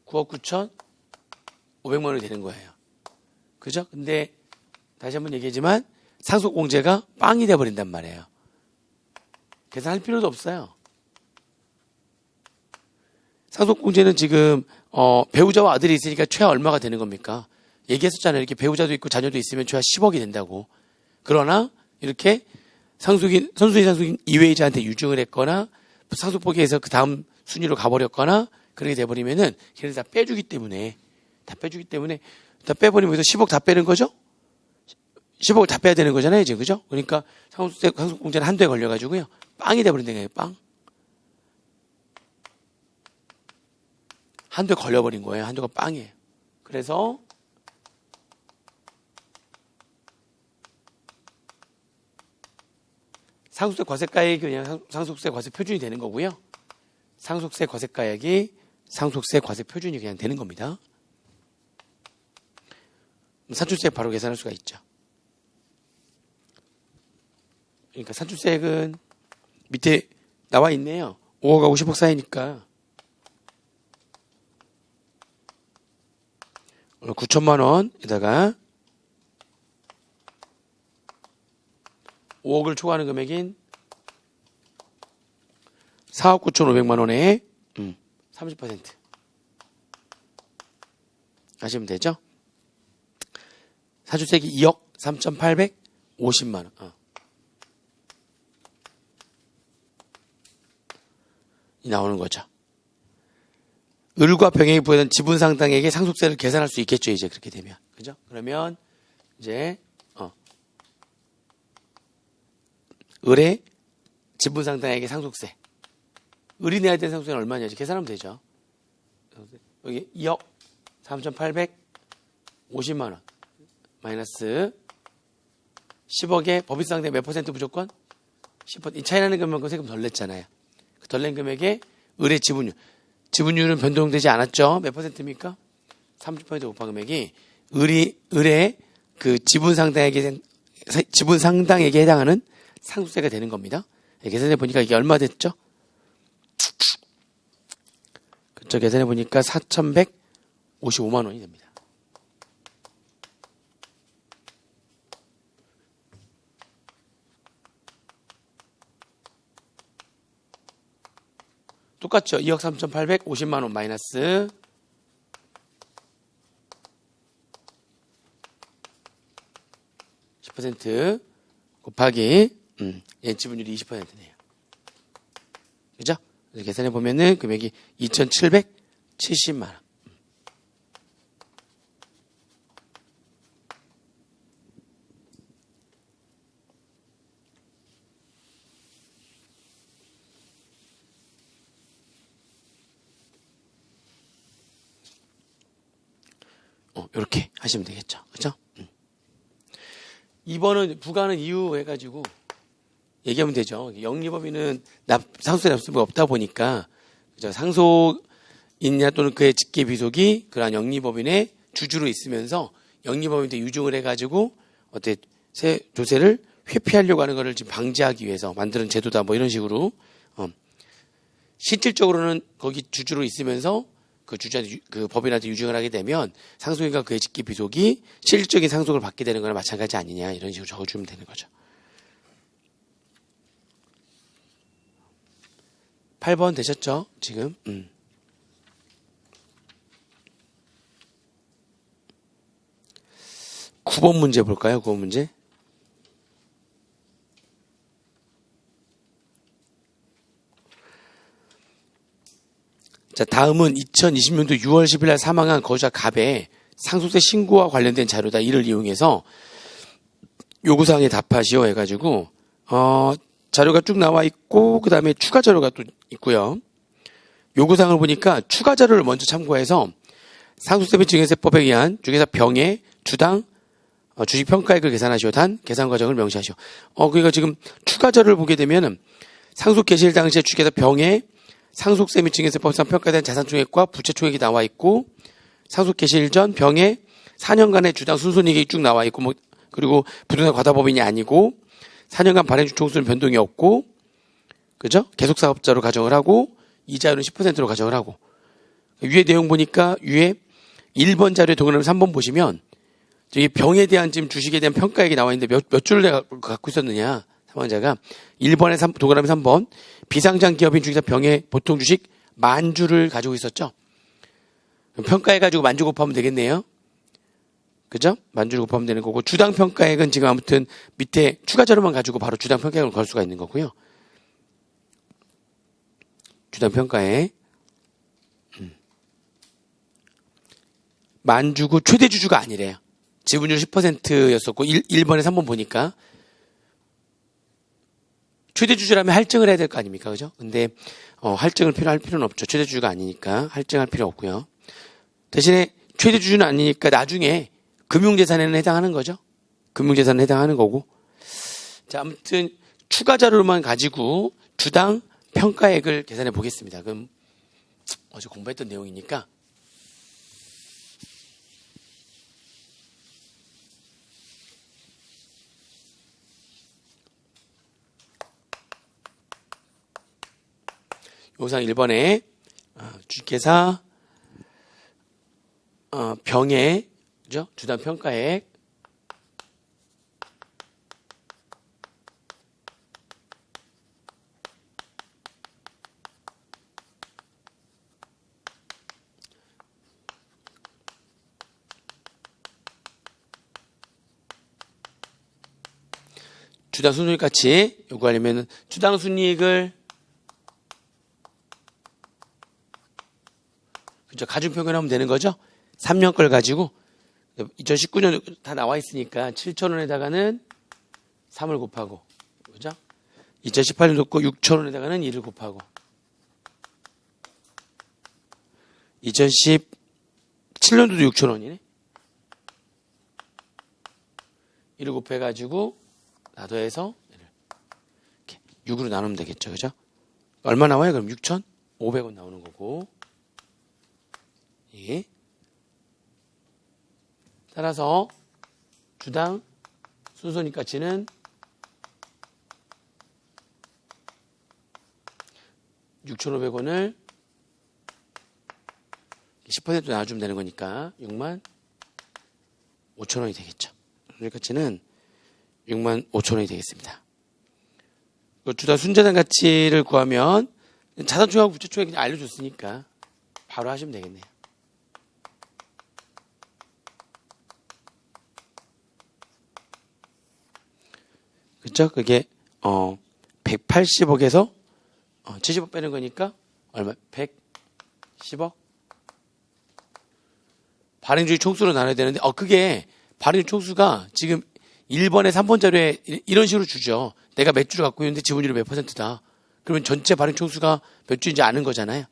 A: 9억 9,500만 원이 되는 거예요. 그죠? 근데 다시 한번 얘기하지만 상속공제가 빵이 돼버린단 말이에요. 계산할 필요도 없어요. 상속공제는 지금 배우자와 아들이 있으니까 최하 얼마가 되는 겁니까? 얘기했었잖아요. 이렇게 배우자도 있고 자녀도 있으면 최하 10억이 된다고. 그러나 이렇게 선순위 상속인 이외의자한테 유증을 했거나 상속법에서 그 다음 순위로 가버렸거나 그렇게 돼버리면은 걔를 다 빼주기 때문에 다 빼버리면 10억 다 빼는 거죠? 10억을 다 빼야 되는 거잖아요, 지금. 그죠? 그러니까 상속공제는 한도에 걸려가지고요. 빵이 돼버린다는 거예요, 빵. 한도에 걸려버린 거예요. 한도가 빵이에요. 그래서 상속세 과세가액이 그냥 상속세 과세 표준이 되는 거고요. 상속세 과세가액이 상속세 과세 표준이 그냥 되는 겁니다. 산출세 바로 계산할 수가 있죠. 그러니까 산출세액은 밑에 나와 있네요. 5억하고 10억 사이니까 9천만 원에다가 5억을 초과하는 금액인 4억 9,500만 원에 30% 하시면 되죠. 산출세액이 2억 3,850만 원. 이 나오는 거죠. 을과 병행이 부여된 지분 상당액의 상속세를 계산할 수 있겠죠, 이제 그렇게 되면. 그죠? 그러면 이제 을의 지분 상당액의 상속세. 을이 내야 되는 상속세는 얼마냐? 계산하면 되죠. 여기 2억 3,850만 원 마이너스 10억에 법인상당 몇 퍼센트 무조건? 10%. 이 차이 나는 금액만큼 세금 덜 냈잖아요. 그 덜 낸 금액에 을의 지분율. 지분율은 변동되지 않았죠? 몇 퍼센트입니까? 30% 곱한 금액이 을의 그 지분 상당액에 해당하는 상속세가 되는 겁니다. 계산해 보니까 이게 얼마 됐죠? 그쵸, 계산해 보니까 4,155만 원이 됩니다. 똑같죠? 2억 3,850만 원 마이너스 10% 곱하기 지분율이 20%네요. 그죠? 계산해 보면은 금액이 2,770만 원. 이렇게 하시면 되겠죠. 그죠? 2번은 부과하는 이유 해가지고 얘기하면 되죠. 영리법인은 상속세 납부가 없다 보니까 그죠? 상속인이나 또는 그의 직계 비속이 그러한 영리법인의 주주로 있으면서 영리법인한테 유증을 해가지고 조세를 회피하려고 하는 것을 지금 방지하기 위해서 만드는 제도다. 뭐 이런 식으로 실질적으로는 거기 주주로 있으면서 그 주주한테 그 법인한테 유증을 하게 되면 상속인과 그의 직계 비속이 실질적인 상속을 받게 되는 거나 마찬가지 아니냐 이런 식으로 적어주면 되는 거죠. 8번 되셨죠? 지금 9번 문제 볼까요? 9번 문제. 자, 다음은 2020년도 6월 10일 날 사망한 거주자 갑의 상속세 신고와 관련된 자료다. 이를 이용해서 요구사항에 답하시오 해가지고 자료가 쭉 나와 있고 그 다음에 추가 자료가 또 있고요. 요구사항을 보니까 추가 자료를 먼저 참고해서 상속세 및 증여세법에 의한 중개사 병의 주당 주식평가액을 계산하시오. 단 계산 과정을 명시하시오. 그러니까 지금 추가 자료를 보게 되면은 상속 개시일 당시에 주식회사 병의 상속세 및 증여세법상 평가된 자산총액과 부채총액이 나와 있고 상속 개시일 전 병의 4년간의 주당 순손익이 쭉 나와 있고 그리고 부동산 과다법인이 아니고 4년간 발행주 총수는 변동이 없고 그죠? 계속사업자로 가정을 하고 이자율은 10%로 가정을 하고 위에 내용 보니까 위에 1번 자료에 동그라미 3번 보시면 저기 병에 대한 지금 주식에 대한 평가액이 나와 있는데 몇 줄을 내가 갖고 있었느냐. 사망자가 1번에 동그라미 3번 비상장 기업인 주식사 병의 보통 주식 10,000주를 가지고 있었죠. 평가해가지고 10,000주 곱하면 되겠네요. 그죠? 10,000주를 곱하면 되는 거고 주당 평가액은 지금 아무튼 밑에 추가 자료만 가지고 바로 주당 평가액을 걸 수가 있는 거고요. 주당 평가액 10,000주고 최대 주주가 아니래요. 지분율 10%였었고 1번에 3번 보니까 최대 주주라면 할증을 해야 될 거 아닙니까? 그죠? 근데 할증을 필요할 필요는 없죠. 최대 주주가 아니니까 할증할 필요 없고요. 대신에 최대 주주는 아니니까 나중에 금융재산에는 해당하는 거죠. 금융재산에 해당하는 거고. 자, 아무튼 추가 자료로만 가지고 주당 평가액을 계산해 보겠습니다. 그럼 어제 공부했던 내용이니까 요상 1번에 주식회사 병의 그죠? 주당 평가액 주당 순이익 가치 요구하려면 주당 순이익을 그죠? 가중평균하면 되는 거죠? 3년 걸 가지고 2019년 다 나와 있으니까 7,000원에다가는 3을 곱하고 그죠? 2018년도 거 6,000원에다가는 2를 곱하고 2017년도도 6,000원이네. 1을 곱해가지고 나도해서 이렇게 6으로 나누면 되겠죠. 그죠? 얼마 나와요? 그럼 6,500원 나오는 거고 예. 따라서 주당 순손익 가치는 6,500원을 10% 나눠주면 되는 거니까 65,000원이 되겠죠. 순손익 가치는 65,000원이 되겠습니다. 주당 순자산 가치를 구하면 자산총액하고 부채총액 그냥 알려줬으니까 바로 하시면 되겠네요. 그쵸? 그게 180억에서 70억 빼는 거니까 얼마? 110억? 발행주의 총수로 나눠야 되는데 그게 발행주의 총수가 지금 1번에 3번 자료에 이런 식으로 주죠. 내가 몇 주를 갖고 있는데 지분율이 몇 %다. 그러면 전체 발행 총수가 몇 주인지 아는 거잖아요.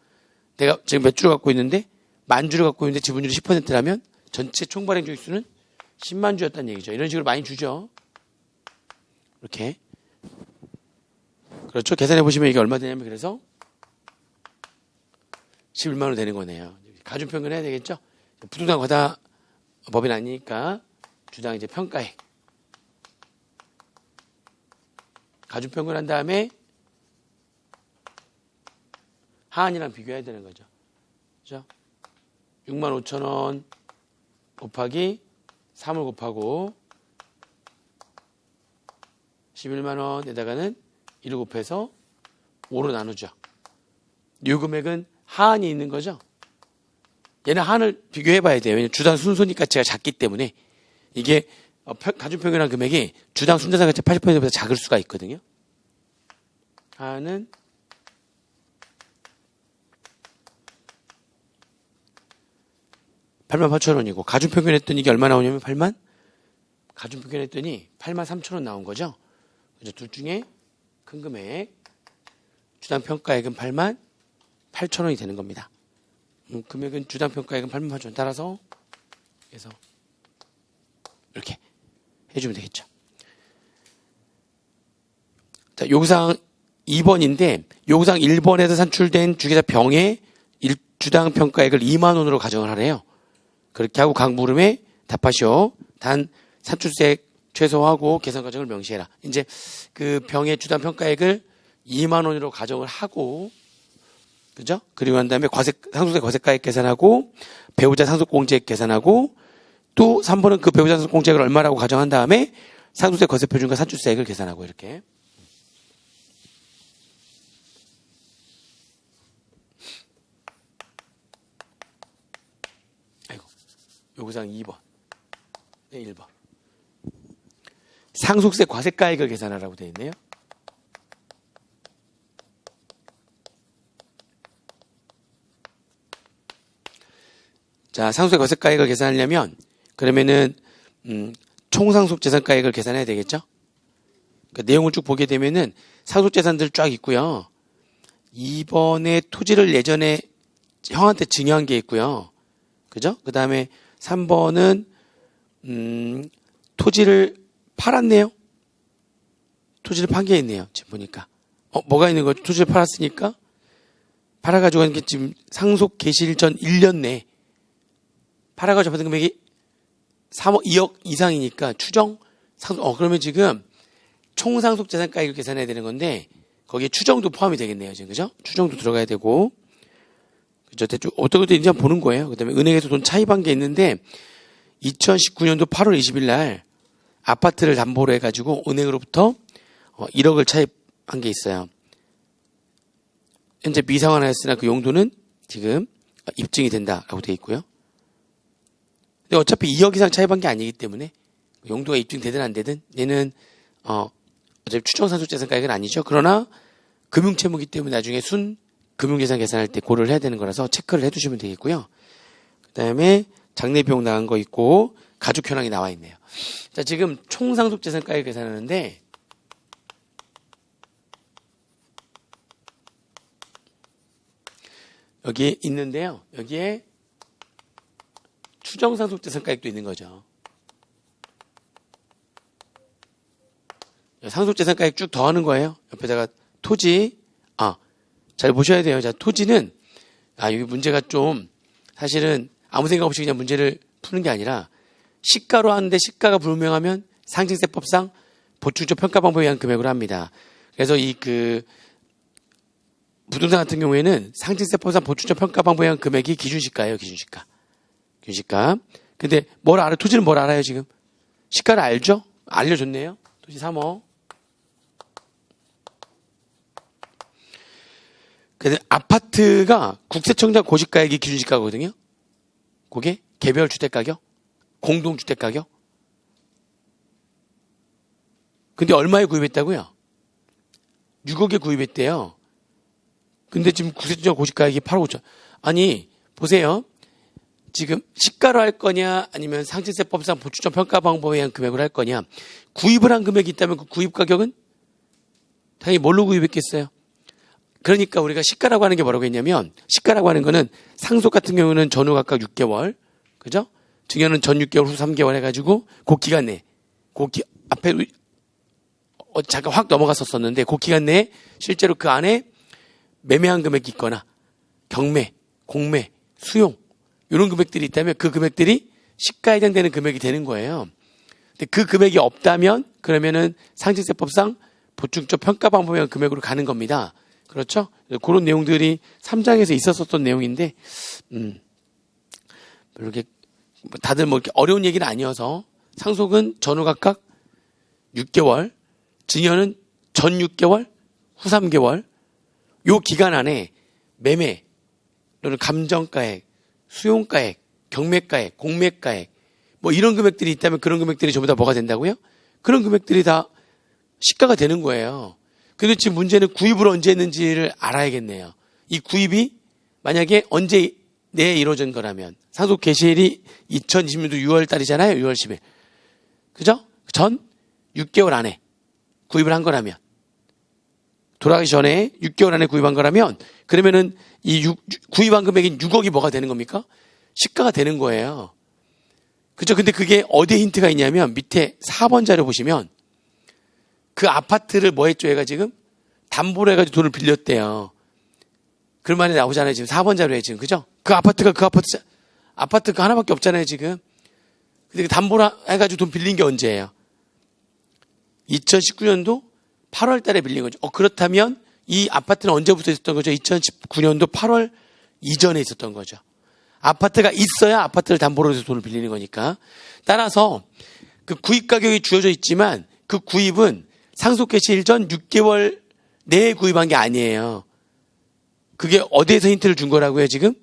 A: 내가 지금 몇 주를 갖고 있는데 10,000주를 갖고 있는데 지분율이 10%라면 전체 총 발행주의 수는 10만 주였다는 얘기죠. 이런 식으로 많이 주죠. 이렇게. 그렇죠. 계산해 보시면 이게 얼마 되냐면 그래서 11만 원 되는 거네요. 가중평균 해야 되겠죠. 부동산 과다 법인 아니니까 주당 이제 평가액 가중평균 한 다음에 하한이랑 비교해야 되는 거죠. 그죠? 65,000원 곱하기 3을 곱하고 11만 원에다가는 1을 곱해서 5로 나누죠. 이 금액은 하한이 있는 거죠. 얘는 하한을 비교해 봐야 돼요. 왜냐하면 주당 순손익 가치가 작기 때문에 이게 가중평균한 금액이 주당 순자산 가치 80%보다 작을 수가 있거든요. 하한은 88,000원이고 가중평균 했더니 이게 얼마 나오냐면 가중평균 했더니 83,000원 나온 거죠. 그래서 둘 중에 큰 금액 주당 평가액은 88,000원이 되는 겁니다. 금액은 주당 평가액은 88,000원 따라서 그래서 이렇게 해주면 되겠죠. 자, 요구사항 2번인데 요구사항 1번에서 산출된 주계사 병의 주당 평가액을 2만 원으로 가정을 하래요. 그렇게 하고 각 물음에 답하시오. 단 산출세액 최소화하고 계산 과정을 명시해라. 이제 그 병의 주당 평가액을 2만 원으로 가정을 하고 그죠? 그리고 난 다음에 상속세 과세가액 계산하고 배우자 상속공제액 계산하고 또 3번은 그 배우자 상속공제액을 얼마라고 가정한 다음에 상속세 과세표준과 산출세액을 계산하고 이렇게. 아이고, 요구사항 2번. 네, 1번. 상속세 과세가액을 계산하라고 되어 있네요. 자, 상속세 과세가액을 계산하려면 그러면은 총상속재산가액을 계산해야 되겠죠? 그러니까 내용을 쭉 보게 되면은 상속재산들 쫙 있고요. 2번에 토지를 예전에 형한테 증여한 게 있고요. 그죠? 그 다음에 3번은 토지를 팔았네요. 토지를 판 게 있네요. 지금 보니까. 뭐가 있는 거죠? 토지를 팔았으니까 팔아가지고 하는 게 지금 상속 개시일 전 1년 내에 팔아가지고 받은 금액이 3억, 2억 이상이니까 추정 그러면 지금 총상속재산가액을 계산해야 되는 건데 거기에 추정도 포함이 되겠네요. 지금 그죠? 추정도 들어가야 되고 그죠? 대충 어떻게 되는지 한번 보는 거예요. 그 다음에 은행에서 돈 차입한 게 있는데 2019년도 8월 20일 날 아파트를 담보로 해가지고 은행으로부터 1억을 차입한 게 있어요. 현재 미상환하였으나 그 용도는 지금 입증이 된다라고 되어 있고요. 근데 어차피 2억 이상 차입한 게 아니기 때문에 용도가 입증되든 안 되든 얘는 어차피 추정상속재산가액은 아니죠. 그러나 금융채무기 때문에 나중에 순 금융재산 계산할 때 고려를 해야 되는 거라서 체크를 해두시면 되겠고요. 그 다음에 장례비용 나간 거 있고 가족 현황이 나와 있네요. 자, 지금 총상속재산가액 계산하는데 여기에 있는데요. 여기에 추정상속재산가액도 있는 거죠. 상속재산가액 쭉 더하는 거예요. 옆에다가 토지, 잘 보셔야 돼요. 자, 토지는, 여기 문제가 좀, 사실은 아무 생각 없이 그냥 문제를 푸는 게 아니라, 시가로 하는데 시가가 불명하면 상징세법상 보충적 평가 방법에 의한 금액으로 합니다. 그래서 부동산 같은 경우에는 상징세법상 보충적 평가 방법에 의한 금액이 기준시가예요, 기준시가. 근데 뭘 알아요? 토지는 뭘 알아요, 지금? 시가를 알죠? 알려줬네요. 토지 3억. 근데 아파트가 국세청장 고시가액이 기준시가거든요. 그게 개별 주택가격, 공동주택가격. 근데 얼마에 구입했다고요? 6억에 구입했대요. 근데 지금 국세청장 고시가액이 8억 5천. 아니, 보세요. 지금 시가로 할 거냐 아니면 상징세법상 보충적 평가 방법에 의한 금액으로 할 거냐. 구입을 한 금액이 있다면 그 구입 가격은 당연히 뭘로 구입했겠어요? 그러니까 우리가 시가라고 하는 게 뭐라고 했냐면 시가라고 하는 거는 상속 같은 경우는 전후 각각 6개월, 그죠? 증여는 전 6개월 후 3개월 해가지고 그 기간 내에 앞에 잠깐 확 넘어갔었는데 그 기간 내에 실제로 그 안에 매매한 금액이 있거나 경매, 공매, 수용 이런 금액들이 있다면 그 금액들이 시가에 해당되는 금액이 되는 거예요. 근데 그 금액이 없다면 그러면은 상징세법상 보충적 평가 방법에 의한 금액으로 가는 겁니다. 그렇죠? 그런 내용들이 3장에서 있었던 내용인데, 이렇게 다들 뭐 이렇게 어려운 얘기는 아니어서 상속은 전후 각각 6개월, 증여는 전 6개월, 후 3개월, 요 기간 안에 매매, 또는 감정가액, 수용가액, 경매가액, 공매가액, 뭐 이런 금액들이 있다면 그런 금액들이 전부 다 뭐가 된다고요? 그런 금액들이 다 시가가 되는 거예요. 근데 지금 문제는 구입을 언제 했는지를 알아야겠네요. 이 구입이 만약에 언제 내에 이루어진 거라면 상속 개시일이 2020년도 6월 달이잖아요. 6월 10일. 그죠? 전 6개월 안에 구입을 한 거라면 돌아가기 전에 6개월 안에 구입한 거라면 그러면은 구입한 금액인 6억이 뭐가 되는 겁니까? 시가가 되는 거예요. 그죠? 근데 그게 어디에 힌트가 있냐면 밑에 4번 자료 보시면 그 아파트를 뭐 했죠? 얘가 지금 담보로 해가지고 돈을 빌렸대요. 그런 말이 나오잖아요. 지금 4번 자료에 지금. 그죠? 그 아파트가 아파트가 하나밖에 없잖아요. 지금. 근데 담보로 해가지고 돈 빌린 게 언제예요? 2019년도 8월 달에 빌린 거죠. 그렇다면 이 아파트는 언제부터 있었던 거죠? 2019년도 8월 이전에 있었던 거죠. 아파트가 있어야 아파트를 담보로 해서 돈을 빌리는 거니까. 따라서 그 구입 가격이 주어져 있지만 그 구입은 상속개시 전 6개월 내에 구입한 게 아니에요. 그게 어디에서 힌트를 준 거라고요, 지금?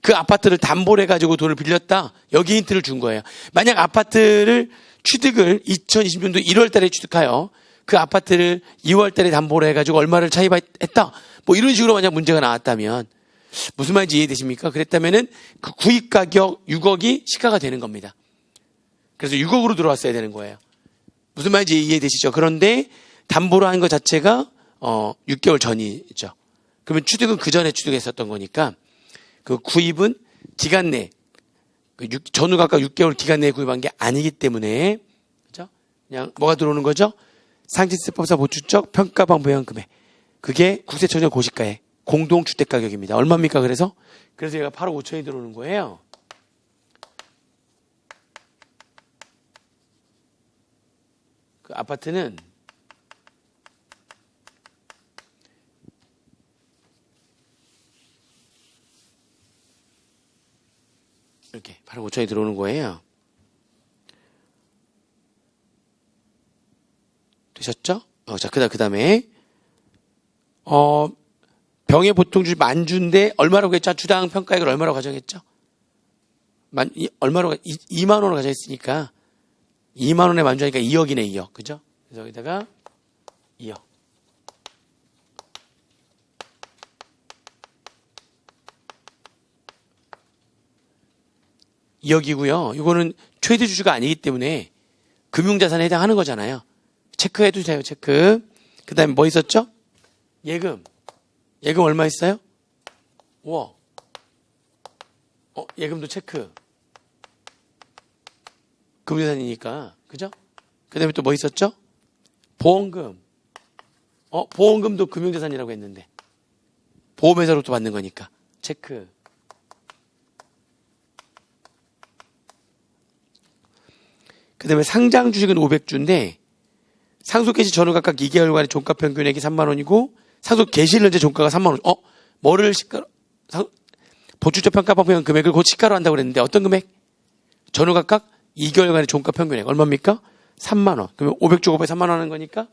A: 그 아파트를 담보로 해가지고 돈을 빌렸다. 여기 힌트를 준 거예요. 만약 아파트를 취득을 2020년도 1월 달에 취득하여 그 아파트를 2월 달에 담보로 해가지고 얼마를 차입했다. 뭐 이런 식으로 만약 문제가 나왔다면 무슨 말인지 이해되십니까? 그랬다면은 그 구입 가격 6억이 시가가 되는 겁니다. 그래서 6억으로 들어왔어야 되는 거예요. 무슨 말인지 이해되시죠? 그런데 담보로 한 것 자체가 6개월 전이죠. 그러면 취득은 그 전에 취득했었던 거니까 그 구입은 기간 내 전후각각 6개월 기간 내에 구입한 게 아니기 때문에 그죠? 그냥 뭐가 들어오는 거죠? 상징세법상 보충적 평가방 부양 금액. 그게 국세청정 고시가의 공동주택가격입니다. 얼마입니까? 그래서 얘가 8억 5천이 들어오는 거예요. 그 아파트는 이렇게 8억 5천이 들어오는 거예요. 되셨죠? 자, 그 다음에 병의 보통주식 만주인데 얼마라고 했죠? 주당 평가액을 얼마로 가정했죠? 얼마로 2만 원으로 가정했으니까 2만 원에 만주하니까 2억이네, 2억. 그죠? 그래서 여기다가 2억. (2억이고요) 이거는 최대 주주가 아니기 때문에 금융자산에 해당하는 거잖아요. 체크해 두세요. 체크. 그 다음에 뭐 있었죠? 예금. 예금 얼마 있어요? 5억. 예금도 체크. 금융자산이니까. 그죠? 그 다음에 또 뭐 있었죠? 보험금. 보험금도 금융자산이라고 했는데. 보험회사로부터 받는 거니까. 체크. 그 다음에 상장 주식은 500주인데, 상속 개시 전후 각각 2개월간의 종가 평균액이 3만 원이고, 상속 개시일 현재 종가가 3만 원. 뭐를 보충적 평가방 부양 금액을 곧 시가로 한다고 그랬는데, 어떤 금액? 전후 각각 2개월간의 종가 평균액. 얼마입니까? 3만 원. 그러면 500주 곱해 3만 원 하는 거니까,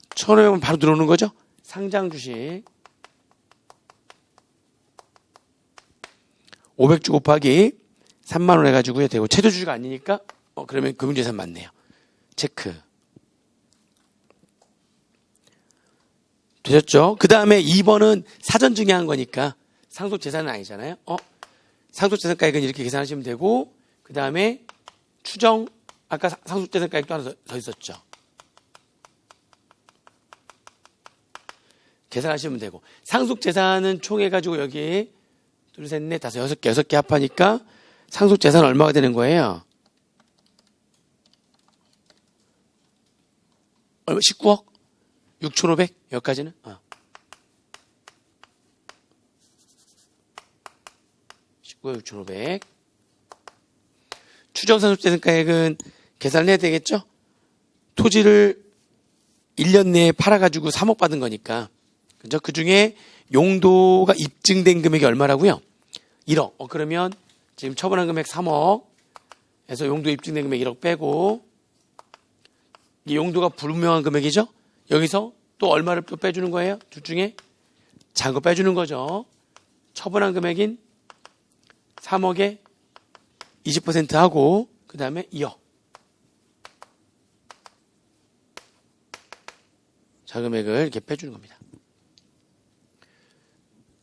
A: 1,500원 바로 들어오는 거죠? 상장 주식. 500주 곱하기 3만 원 해가지고요. 되고, 최대 주주가 아니니까, 그러면 금융재산 맞네요. 체크. 되셨죠? 그 다음에 2번은 사전 증여한 거니까 상속재산은 아니잖아요. 상속재산가액은 이렇게 계산하시면 되고, 그 다음에 추정, 아까 상속재산가액도 하나 더 있었죠. 계산하시면 되고, 상속재산은 총 해가지고 여기 둘, 셋, 넷, 다섯, 6개 합하니까 상속재산 얼마가 되는 거예요? 19억? 6,500? 여기까지는? 19억 6,500. 추정상속재산가액은 계산을 해야 되겠죠? 토지를 1년 내에 팔아가지고 3억 받은 거니까. 그죠? 그 중에 용도가 입증된 금액이 얼마라고요? 1억. 그러면 지금 처분한 금액 3억. 해서 용도 입증된 금액 1억 빼고, 이 용도가 불분명한 금액이죠? 여기서 또 얼마를 또 빼주는 거예요? 둘 중에 작은 거 빼주는 거죠. 처분한 금액인 3억에 20% 하고 그 다음에 2억. 자금액을 이렇게 빼주는 겁니다.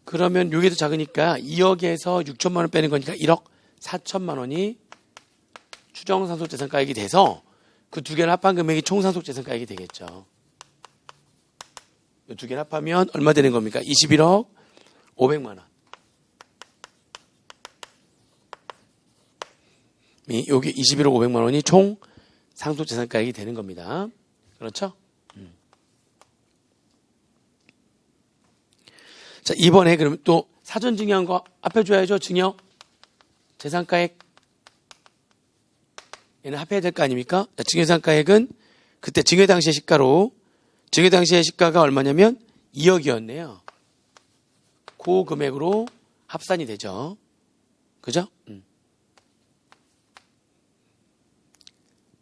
A: 그러면 여기 더 작으니까 2억에서 6천만 원 빼는 거니까 1억 4천만 원이 추정상속재산가액이 돼서 그 두 개를 합한 금액이 총상속재산가액이 되겠죠. 이 두 개를 합하면 얼마 되는 겁니까? 21억 500만 원. 여기 21억 500만 원이 총 상속재산가액이 되는 겁니다. 그렇죠? 자, 이번에 그러면 또 사전 증여한 거 합해줘야죠. 증여 재산가액 얘는 합해야 될 거 아닙니까? 자, 증여재산가액은 그때 증여 당시의 시가가 얼마냐면 2억이었네요. 그 금액으로 합산이 되죠. 그죠?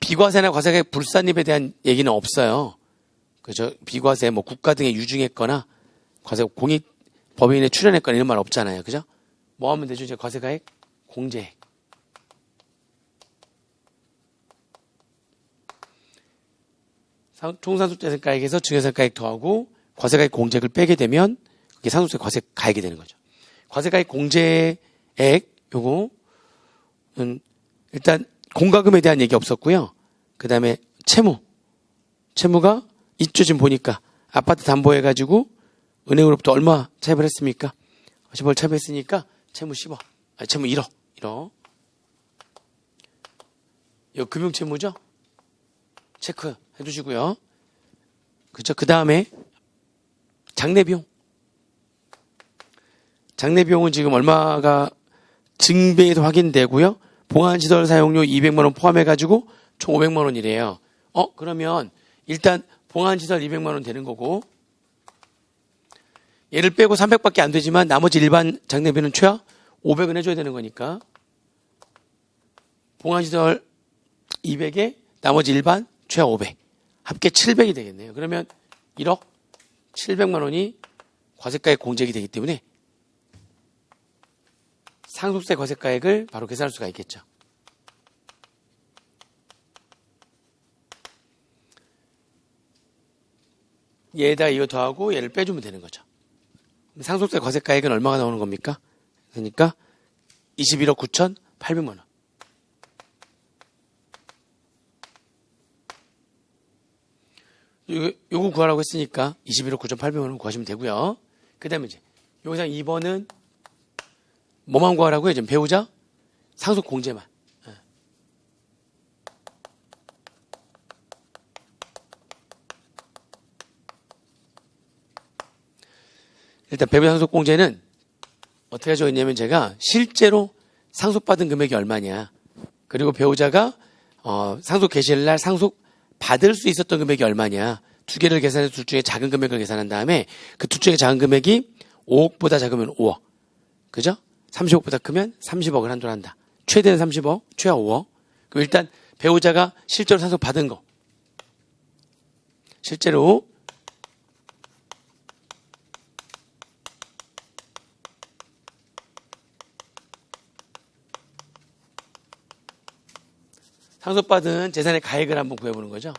A: 비과세나 과세가액 불산입에 대한 얘기는 없어요. 그죠? 비과세, 뭐 국가 등에 유증했거나 과세 공익 법인에 출연했거나 이런 말 없잖아요. 그죠? 뭐 하면 되죠? 이제 과세가액 공제액. 총상속자산가액에서 증여산가액 더하고 과세가액 공제액을 빼게 되면 그게 상속세 과세가액이 되는 거죠. 과세가액 공제액 요거는 일단 공과금에 대한 얘기 없었고요. 그 다음에 채무가 있죠. 지금 보니까 아파트 담보해가지고 은행으로부터 얼마 차입을 했습니까? 10억 차입했으니까 채무 10억, 채무 1억. 이거 금융채무죠? 체크 해주시고요. 그죠? 그 다음에 장례비용. 장례비용은 지금 얼마가 증빙에서 확인되고요. 봉안시설 사용료 200만 원 포함해가지고 총 500만 원이래요. 그러면 일단 봉안시설 200만 원 되는 거고 얘를 빼고 300밖에 안 되지만 나머지 일반 장례비는 최하 500은 해줘야 되는 거니까 봉안시설 200에 나머지 일반 최하 500 합계 700이 되겠네요. 그러면 1억 700만 원이 과세가액 공제액이 되기 때문에 상속세 과세가액을 바로 계산할 수가 있겠죠. 얘에다 이거 더하고 얘를 빼주면 되는 거죠. 상속세 과세가액은 얼마가 나오는 겁니까? 그러니까 21억 9,800만 원. 요거 구하라고 했으니까 21억 9,800만 원 구하시면 되고요. 그 다음에 이제 여기서 2번은 뭐만 구하라고요? 지금 배우자 상속 공제만. 일단 배우자 상속 공제는 어떻게 적었냐면 제가 실제로 상속받은 금액이 얼마냐. 그리고 배우자가 상속 개시일 날 상속 받을 수 있었던 금액이 얼마냐. 두 개를 계산해서 둘 중에 작은 금액을 계산한 다음에 그 둘 중에 작은 금액이 5억보다 작으면 5억. 그죠? 30억보다 크면 30억을 한도로 한다. 최대는 30억, 최하 5억. 그럼 일단 배우자가 실제로 상속 받은 거. 실제로 상속받은 재산의 가액을 한번 구해보는 거죠.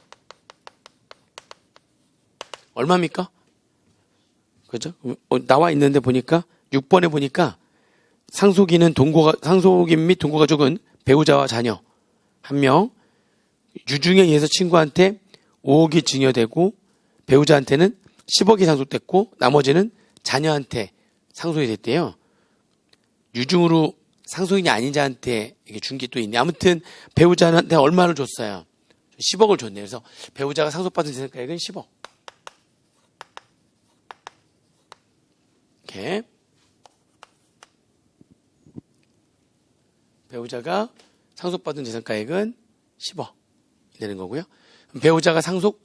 A: 얼마입니까? 그죠? 나와 있는데 보니까 6번에 보니까 상속인 및 동거가족은 배우자와 자녀 1명, 유증에 의해서 친구한테 5억이 증여되고 배우자한테는 10억이 상속됐고 나머지는 자녀한테 상속이 됐대요. 유증으로 상속인이 아닌 자한테 이게 준 게 또 있네. 아무튼 배우자한테 얼마를 줬어요? 10억을 줬네요. 그래서 배우자가 상속받은 재산가액은 10억. 이렇게 배우자가 상속받은 재산가액은 10억 되는 거고요. 배우자가 상속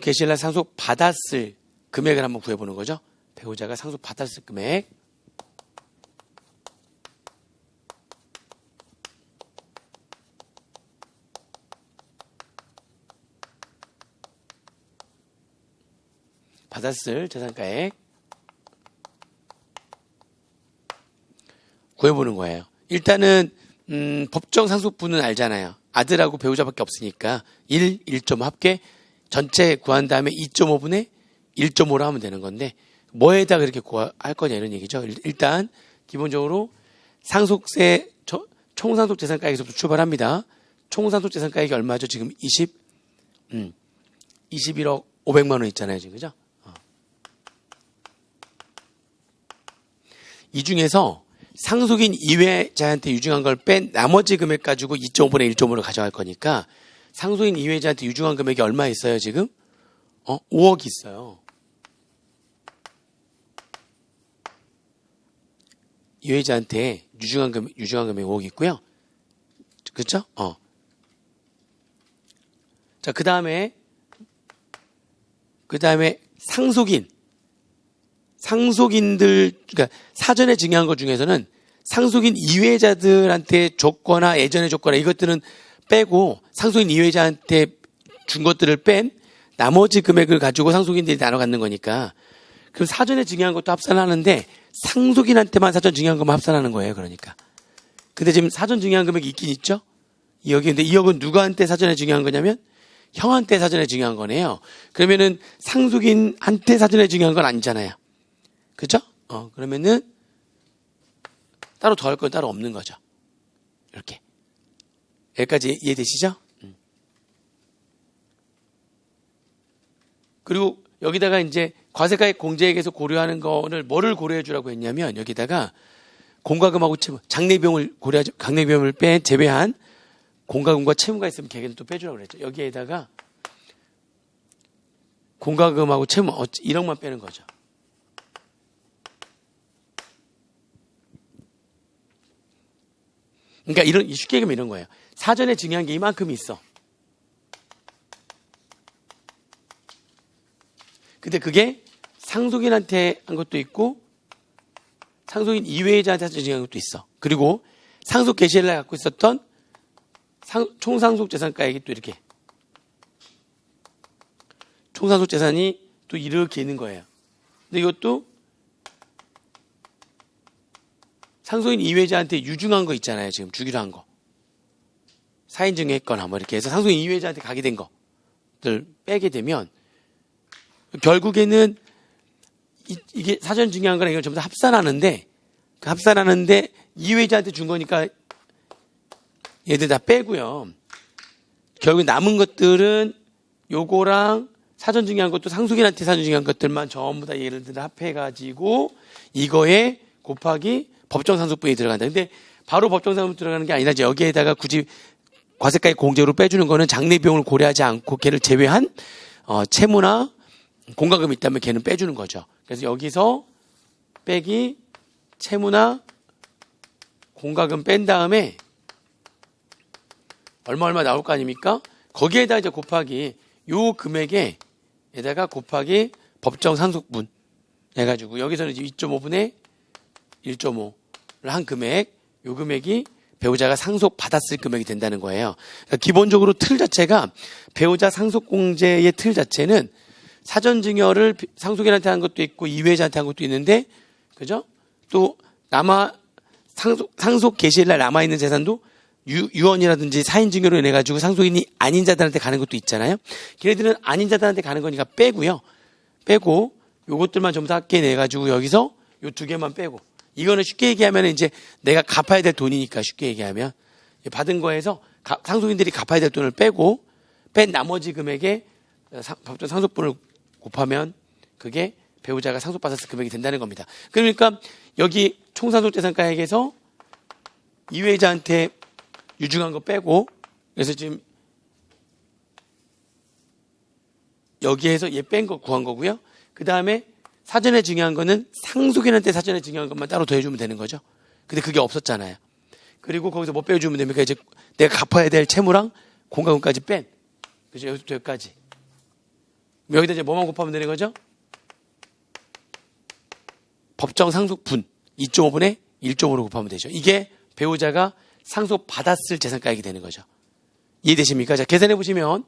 A: 개시일날 상속 받았을 금액을 한번 구해보는 거죠. 배우자가 상속 받았을 금액. 받았을 재산가액 구해보는 거예요. 일단은 법정 상속분은 알잖아요. 아들하고 배우자밖에 없으니까 1.5 합계 전체 구한 다음에 2.5분의 1.5로 하면 되는 건데 뭐에다 그렇게 구할 거냐 이런 얘기죠. 일단 기본적으로 상속세 총상속 재산가액에서부터 출발합니다. 총상속 재산가액이 얼마죠? 지금 21억 500만 원 있잖아요. 지금 그죠? 이 중에서 상속인 이외자한테 유증한 걸 뺀 나머지 금액 가지고 2.5분의 1.5를 가져갈 거니까 상속인 이외자한테 유증한 금액이 얼마 있어요 지금? 5억이 있어요. 이외자한테 유증한 금액 5억 있고요. 그렇죠? 자, 그 다음에 상속인들, 그러니까 사전에 증여한 것 중에서는 상속인 이외자들한테 줬거나 예전에 줬거나 이것들은 빼고 상속인 이외자한테 준 것들을 뺀 나머지 금액을 가지고 상속인들이 나눠 갖는 거니까 그럼 사전에 증여한 것도 합산하는데 상속인한테만 사전 증여한 것만 합산하는 거예요. 그러니까. 근데 지금 사전 증여한 금액이 있긴 있죠? 2억이. 근데 2억은 누구한테 사전에 증여한 거냐면 형한테 사전에 증여한 거네요. 그러면은 상속인한테 사전에 증여한 건 아니잖아요. 그죠? 그러면은 따로 더할 건 따로 없는 거죠. 이렇게. 여기까지 이해되시죠? 그리고 여기다가 이제 과세가액 공제액에서 고려하는 거를 뭐를 고려해 주라고 했냐면 여기다가 공과금하고 채무, 장례비용을 제외한 공과금과 채무가 있으면 걔는 또 빼주라고 그랬죠. 여기에다가 공과금하고 채무 1억만 빼는 거죠. 그러니까 쉽게 얘기하면 이런 거예요. 사전에 증여한 게 이만큼이 있어. 근데 그게 상속인한테 한 것도 있고 상속인 이외자한테 증여한 것도 있어. 그리고 상속 개시일날 갖고 있었던 총상속재산가액이 또 이렇게 총상속재산이 또 이렇게 있는 거예요. 근데 이것도 상속인 이외자한테 유증한 거 있잖아요. 지금 주기로 한 거. 사인증여했거나 뭐 이렇게 해서 상속인 이외자한테 가게 된 것들 빼게 되면 결국에는 이게 사전 증여한 거랑 이걸 전부 다 합산하는데 그 합산하는데 이외자한테 준 거니까 얘들 다 빼고요. 결국 남은 것들은 요거랑 사전 증여한 것도 상속인한테 사전 증여한 것들만 전부 다 예를 들어 합해가지고 이거에 곱하기 법정상속분이 들어간다. 근데 바로 법정상속분 들어가는 게 아니라 이제 여기에다가 굳이 과세가액 공제로 빼주는 거는 장례비용을 고려하지 않고 걔를 제외한 채무나 공과금이 있다면 걔는 빼주는 거죠. 그래서 여기서 빼기 채무나 공과금 뺀 다음에 얼마 나올 거 아닙니까? 거기에다 이제 곱하기 요 금액에다가 곱하기 법정 상속분 해가지고 여기서는 이제 2.5분의 1.5를 한 금액, 요 금액이 배우자가 상속 받았을 금액이 된다는 거예요. 그러니까 기본적으로 틀 자체가 배우자 상속공제의 틀 자체는 사전 증여를 상속인한테 한 것도 있고 이외자한테 한 것도 있는데, 그죠? 또 상속 개시일날 남아 있는 재산도 유언이라든지 사인 증여로 인해 가지고 상속인이 아닌 자들한테 가는 것도 있잖아요. 걔네들은 아닌 자들한테 가는 거니까 빼고요. 빼고 요것들만 전부 다 합계 내 가지고 여기서 요 두 개만 빼고. 이거는 쉽게 얘기하면 이제 내가 갚아야 될 돈이니까 쉽게 얘기하면 받은 거에서 상속인들이 갚아야 될 돈을 빼고 뺀 나머지 금액에 법정 상속분을 곱하면 그게 배우자가 상속받았을 금액이 된다는 겁니다. 그러니까 여기 총상속재산가액에서 이외자한테 유증한 거 빼고 그래서 지금 여기에서 얘 뺀 거 구한 거고요. 그 다음에 사전에 증여한 거는 상속인한테 사전에 증여한 것만 따로 더해주면 되는 거죠. 근데 그게 없었잖아요. 그리고 거기서 뭐 빼주면 됩니까? 이제 내가 갚아야 될 채무랑 공과금까지 뺀. 그죠? 여기까지. 여기다 이제 뭐만 곱하면 되는 거죠? 법정 상속분 2.5분의 1.5로 곱하면 되죠. 이게 배우자가 상속받았을 재산가액이 되는 거죠. 이해되십니까? 자, 계산해 보시면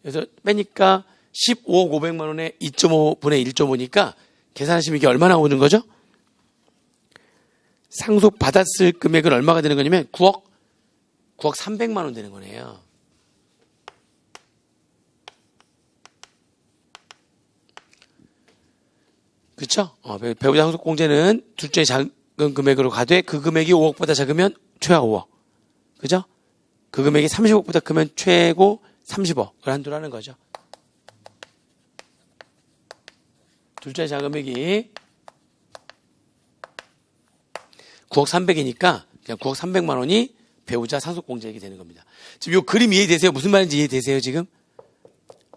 A: 그래서 빼니까 15억 500만 원에 2.5분의 1.5니까 계산하시면 이게 얼마 나오는 거죠? 상속받았을 금액은 얼마가 되는 거냐면 9억 300만 원 되는 거네요. 그렇죠? 배우자 상속공제는 둘째 작은 금액으로 가되 그 금액이 5억보다 작으면 최하 5억. 그죠? 그 금액이 30억보다 크면 최고 30억을 한도로 하는 거죠. 둘째 자금액이 9억 300이니까 그냥 9억 300만 원이 배우자 상속공제액이 되는 겁니다. 지금 이 그림 이해되세요? 무슨 말인지 이해되세요, 지금?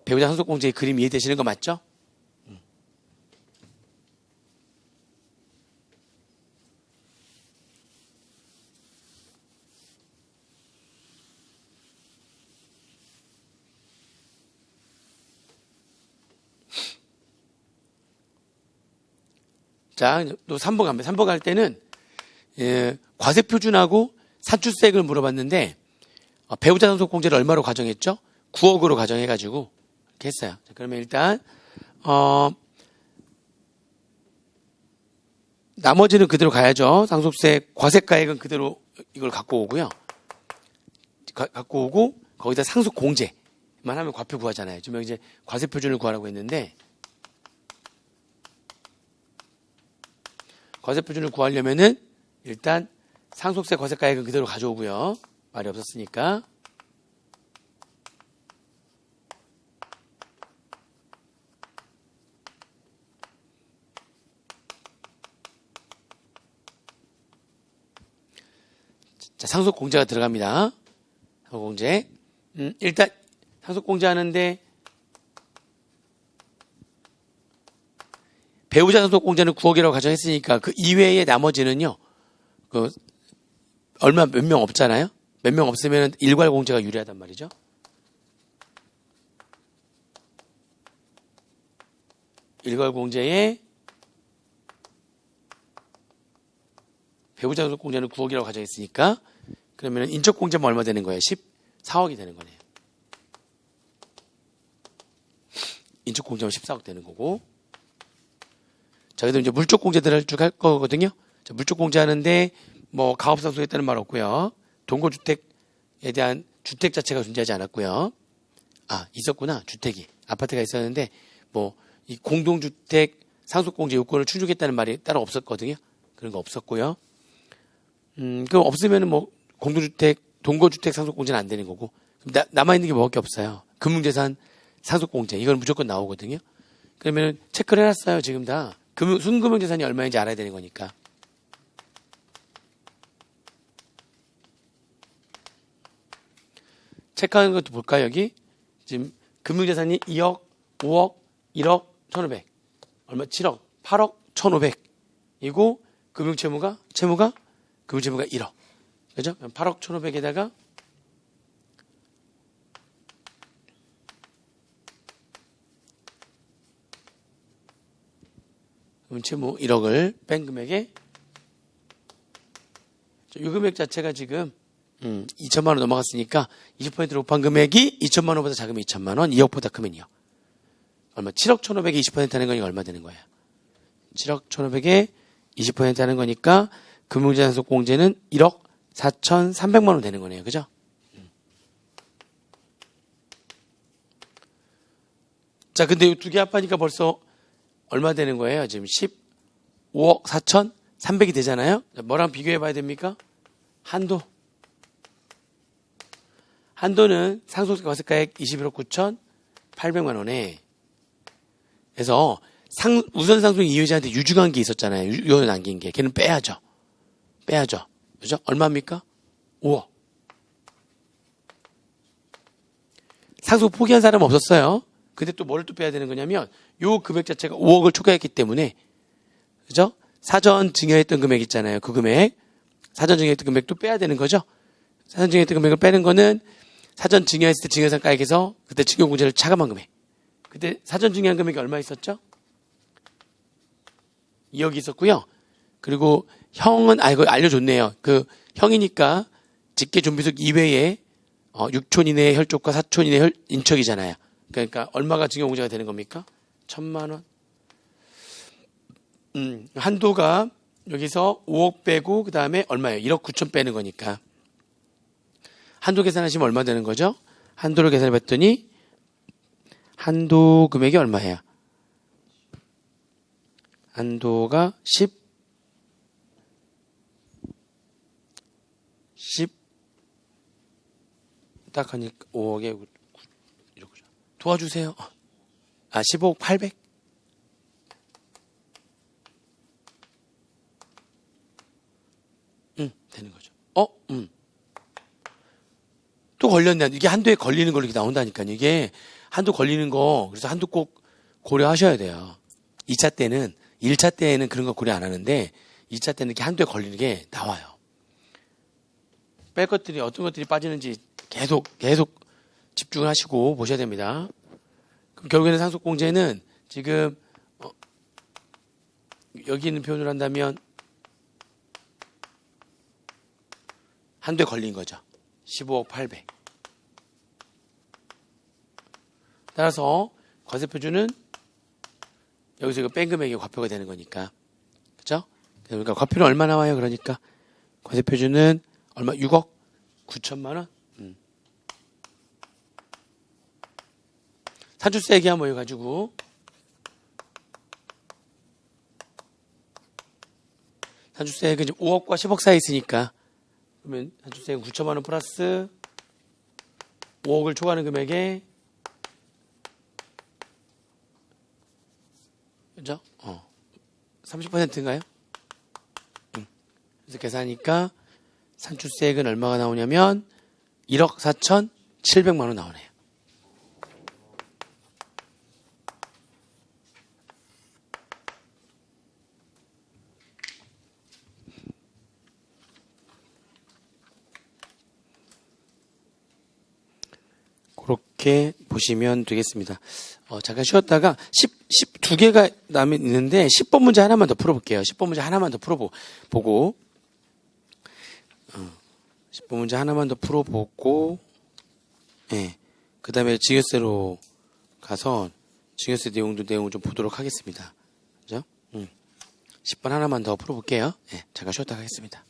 A: 배우자 상속공제의 그림 이해되시는 거 맞죠? 일단 또 3번 갑니다. 3번 갈 때는 과세표준하고 산출세액을 물어봤는데 배우자 상속공제를 얼마로 가정했죠? 9억으로 가정해가지고 이렇게 했어요. 자, 그러면 일단 나머지는 그대로 가야죠. 상속세 과세가액은 그대로 이걸 갖고 오고요. 갖고 오고 거기다 상속공제만 하면 과표 구하잖아요. 지금 이제 과세표준을 구하라고 했는데 과세표준을 구하려면은 일단 상속세 과세가액은 그대로 가져오고요. 말이 없었으니까. 자, 상속공제가 들어갑니다. 상속공제. 일단 상속공제 하는데 배우자 상속공제는 9억이라고 가정했으니까 그 이외의 나머지는요. 얼마 몇 명 없잖아요. 몇 명 없으면 일괄공제가 유리하단 말이죠. 일괄공제에 배우자 상속공제는 9억이라고 가정했으니까 그러면 인적공제만 얼마 되는 거예요? 14억이 되는 거네요. 인적공제만 14억 되는 거고. 자, 그래도 이제 물적공제들을 쭉 할 거거든요. 자, 물적공제 하는데 뭐 가업상속했다는 말 없고요. 동거주택에 대한 주택 자체가 존재하지 않았고요. 아, 있었구나. 주택이. 아파트가 있었는데 뭐 이 공동주택 상속공제 요건을 충족했다는 말이 따로 없었거든요. 그런 거 없었고요. 그럼 없으면은 뭐 공동주택, 동거주택 상속공제는 안 되는 거고. 남아있는 게 뭐밖에 없어요. 금융재산 상속공제. 이건 무조건 나오거든요. 그러면 체크를 해놨어요. 지금 다. 순금융재산이 얼마인지 알아야 되는 거니까. 체크하는 것도 볼까요, 여기? 지금 금융재산이 2억, 5억, 1억, 1,500. 얼마? 7억, 8억, 1,500이고, 금융채무가 1억. 그죠? 8억 1,500에다가 금융채무 1억을 뺀 금액에 이 금액 자체가 지금 2천만 원 넘어갔으니까 20%로 곱한 금액이 2천만 원보다 작으면 2천만 원, 2억보다 크면 2억. 얼마? 7억 1,500에 20% 하는 거니까 얼마 되는 거예요? 7억 1,500에 20% 하는 거니까 금융재산 상속공제는 1억 4,300만 원 되는 거네요. 그죠? 자, 근데 이 두 개 합하니까 벌써 얼마 되는 거예요? 지금 15억 4,300이 되잖아요? 뭐랑 비교해 봐야 됩니까? 한도는 상속세 과세가액 21억 9,800만 원에 그래서 우선 상속 이유자한테 유증한 게 있었잖아요. 유효 남긴 게. 걔는 빼야죠. 그죠? 얼마입니까? 5억. 상속 포기한 사람은 없었어요. 근데 또 뭘 또 빼야 되는 거냐면 요 금액 자체가 5억을 초과했기 때문에 그죠? 사전 증여했던 금액 있잖아요. 그 금액. 사전 증여했던 금액도 빼야 되는 거죠. 사전 증여했던 금액을 빼는 거는 사전 증여했을 때 증여상가액에서 그때 증여공제를 차감한 금액. 그때 사전 증여한 금액이 얼마 있었죠? 2억이 있었고요. 그리고 형은 이거 알려줬네요. 그 형이니까 직계 존비속 이외에 6촌 이내의 혈족과 4촌 이내의 인척이잖아요. 그러니까 얼마가 증여공제가 되는 겁니까? 1,000만 원. 한도가 여기서 5억 빼고 그 다음에 얼마예요? 1억 9천 빼는 거니까. 한도 계산하시면 얼마 되는 거죠? 한도를 계산해 봤더니 한도 금액이 얼마예요? 한도가 10 딱 하니까 5억에 이러고 도와주세요. 15억 800? 되는 거죠. 또 걸렸네. 이게 한도에 걸리는 걸로 이렇게 나온다니까요. 이게 한도 걸리는 거, 그래서 한도 꼭 고려하셔야 돼요. 2차 때는, 1차 때는 그런 거 고려 안 하는데, 2차 때는 이렇게 한도에 걸리는 게 나와요. 뺄 것들이, 어떤 것들이 빠지는지 계속 집중을 하시고 보셔야 됩니다. 그럼 결국에는 상속공제는 지금, 여기 있는 표현을 한다면 한도에 걸린 거죠. 15억 800. 따라서 과세표준은 여기서 이거 뺀 금액이 과표가 되는 거니까. 그죠? 그러니까 과표는 얼마 나와요? 그러니까 과세표준은 얼마? 6억 9천만 원? 산출세액이야 모여가지고 산출세액은 이제 5억과 10억 사이에 있으니까 그러면 산출세액은 9천만 원 플러스 5억을 초과하는 금액에 그죠? 30%인가요? 그래서 계산하니까 산출세액은 얼마가 나오냐면 1억 4,700만 원 나오네요. 그렇게 보시면 되겠습니다. 잠깐 쉬었다가 12개가 남아 있는데 10번 문제 하나만 더 풀어볼게요. 10번 문제 하나만 더 풀어보고 10번 문제 하나만 더 풀어보고 예, 그 다음에 증여세로 가서 증여세 내용을 좀 보도록 하겠습니다. 그죠? 10번 하나만 더 풀어볼게요. 예, 잠깐 쉬었다가 하겠습니다.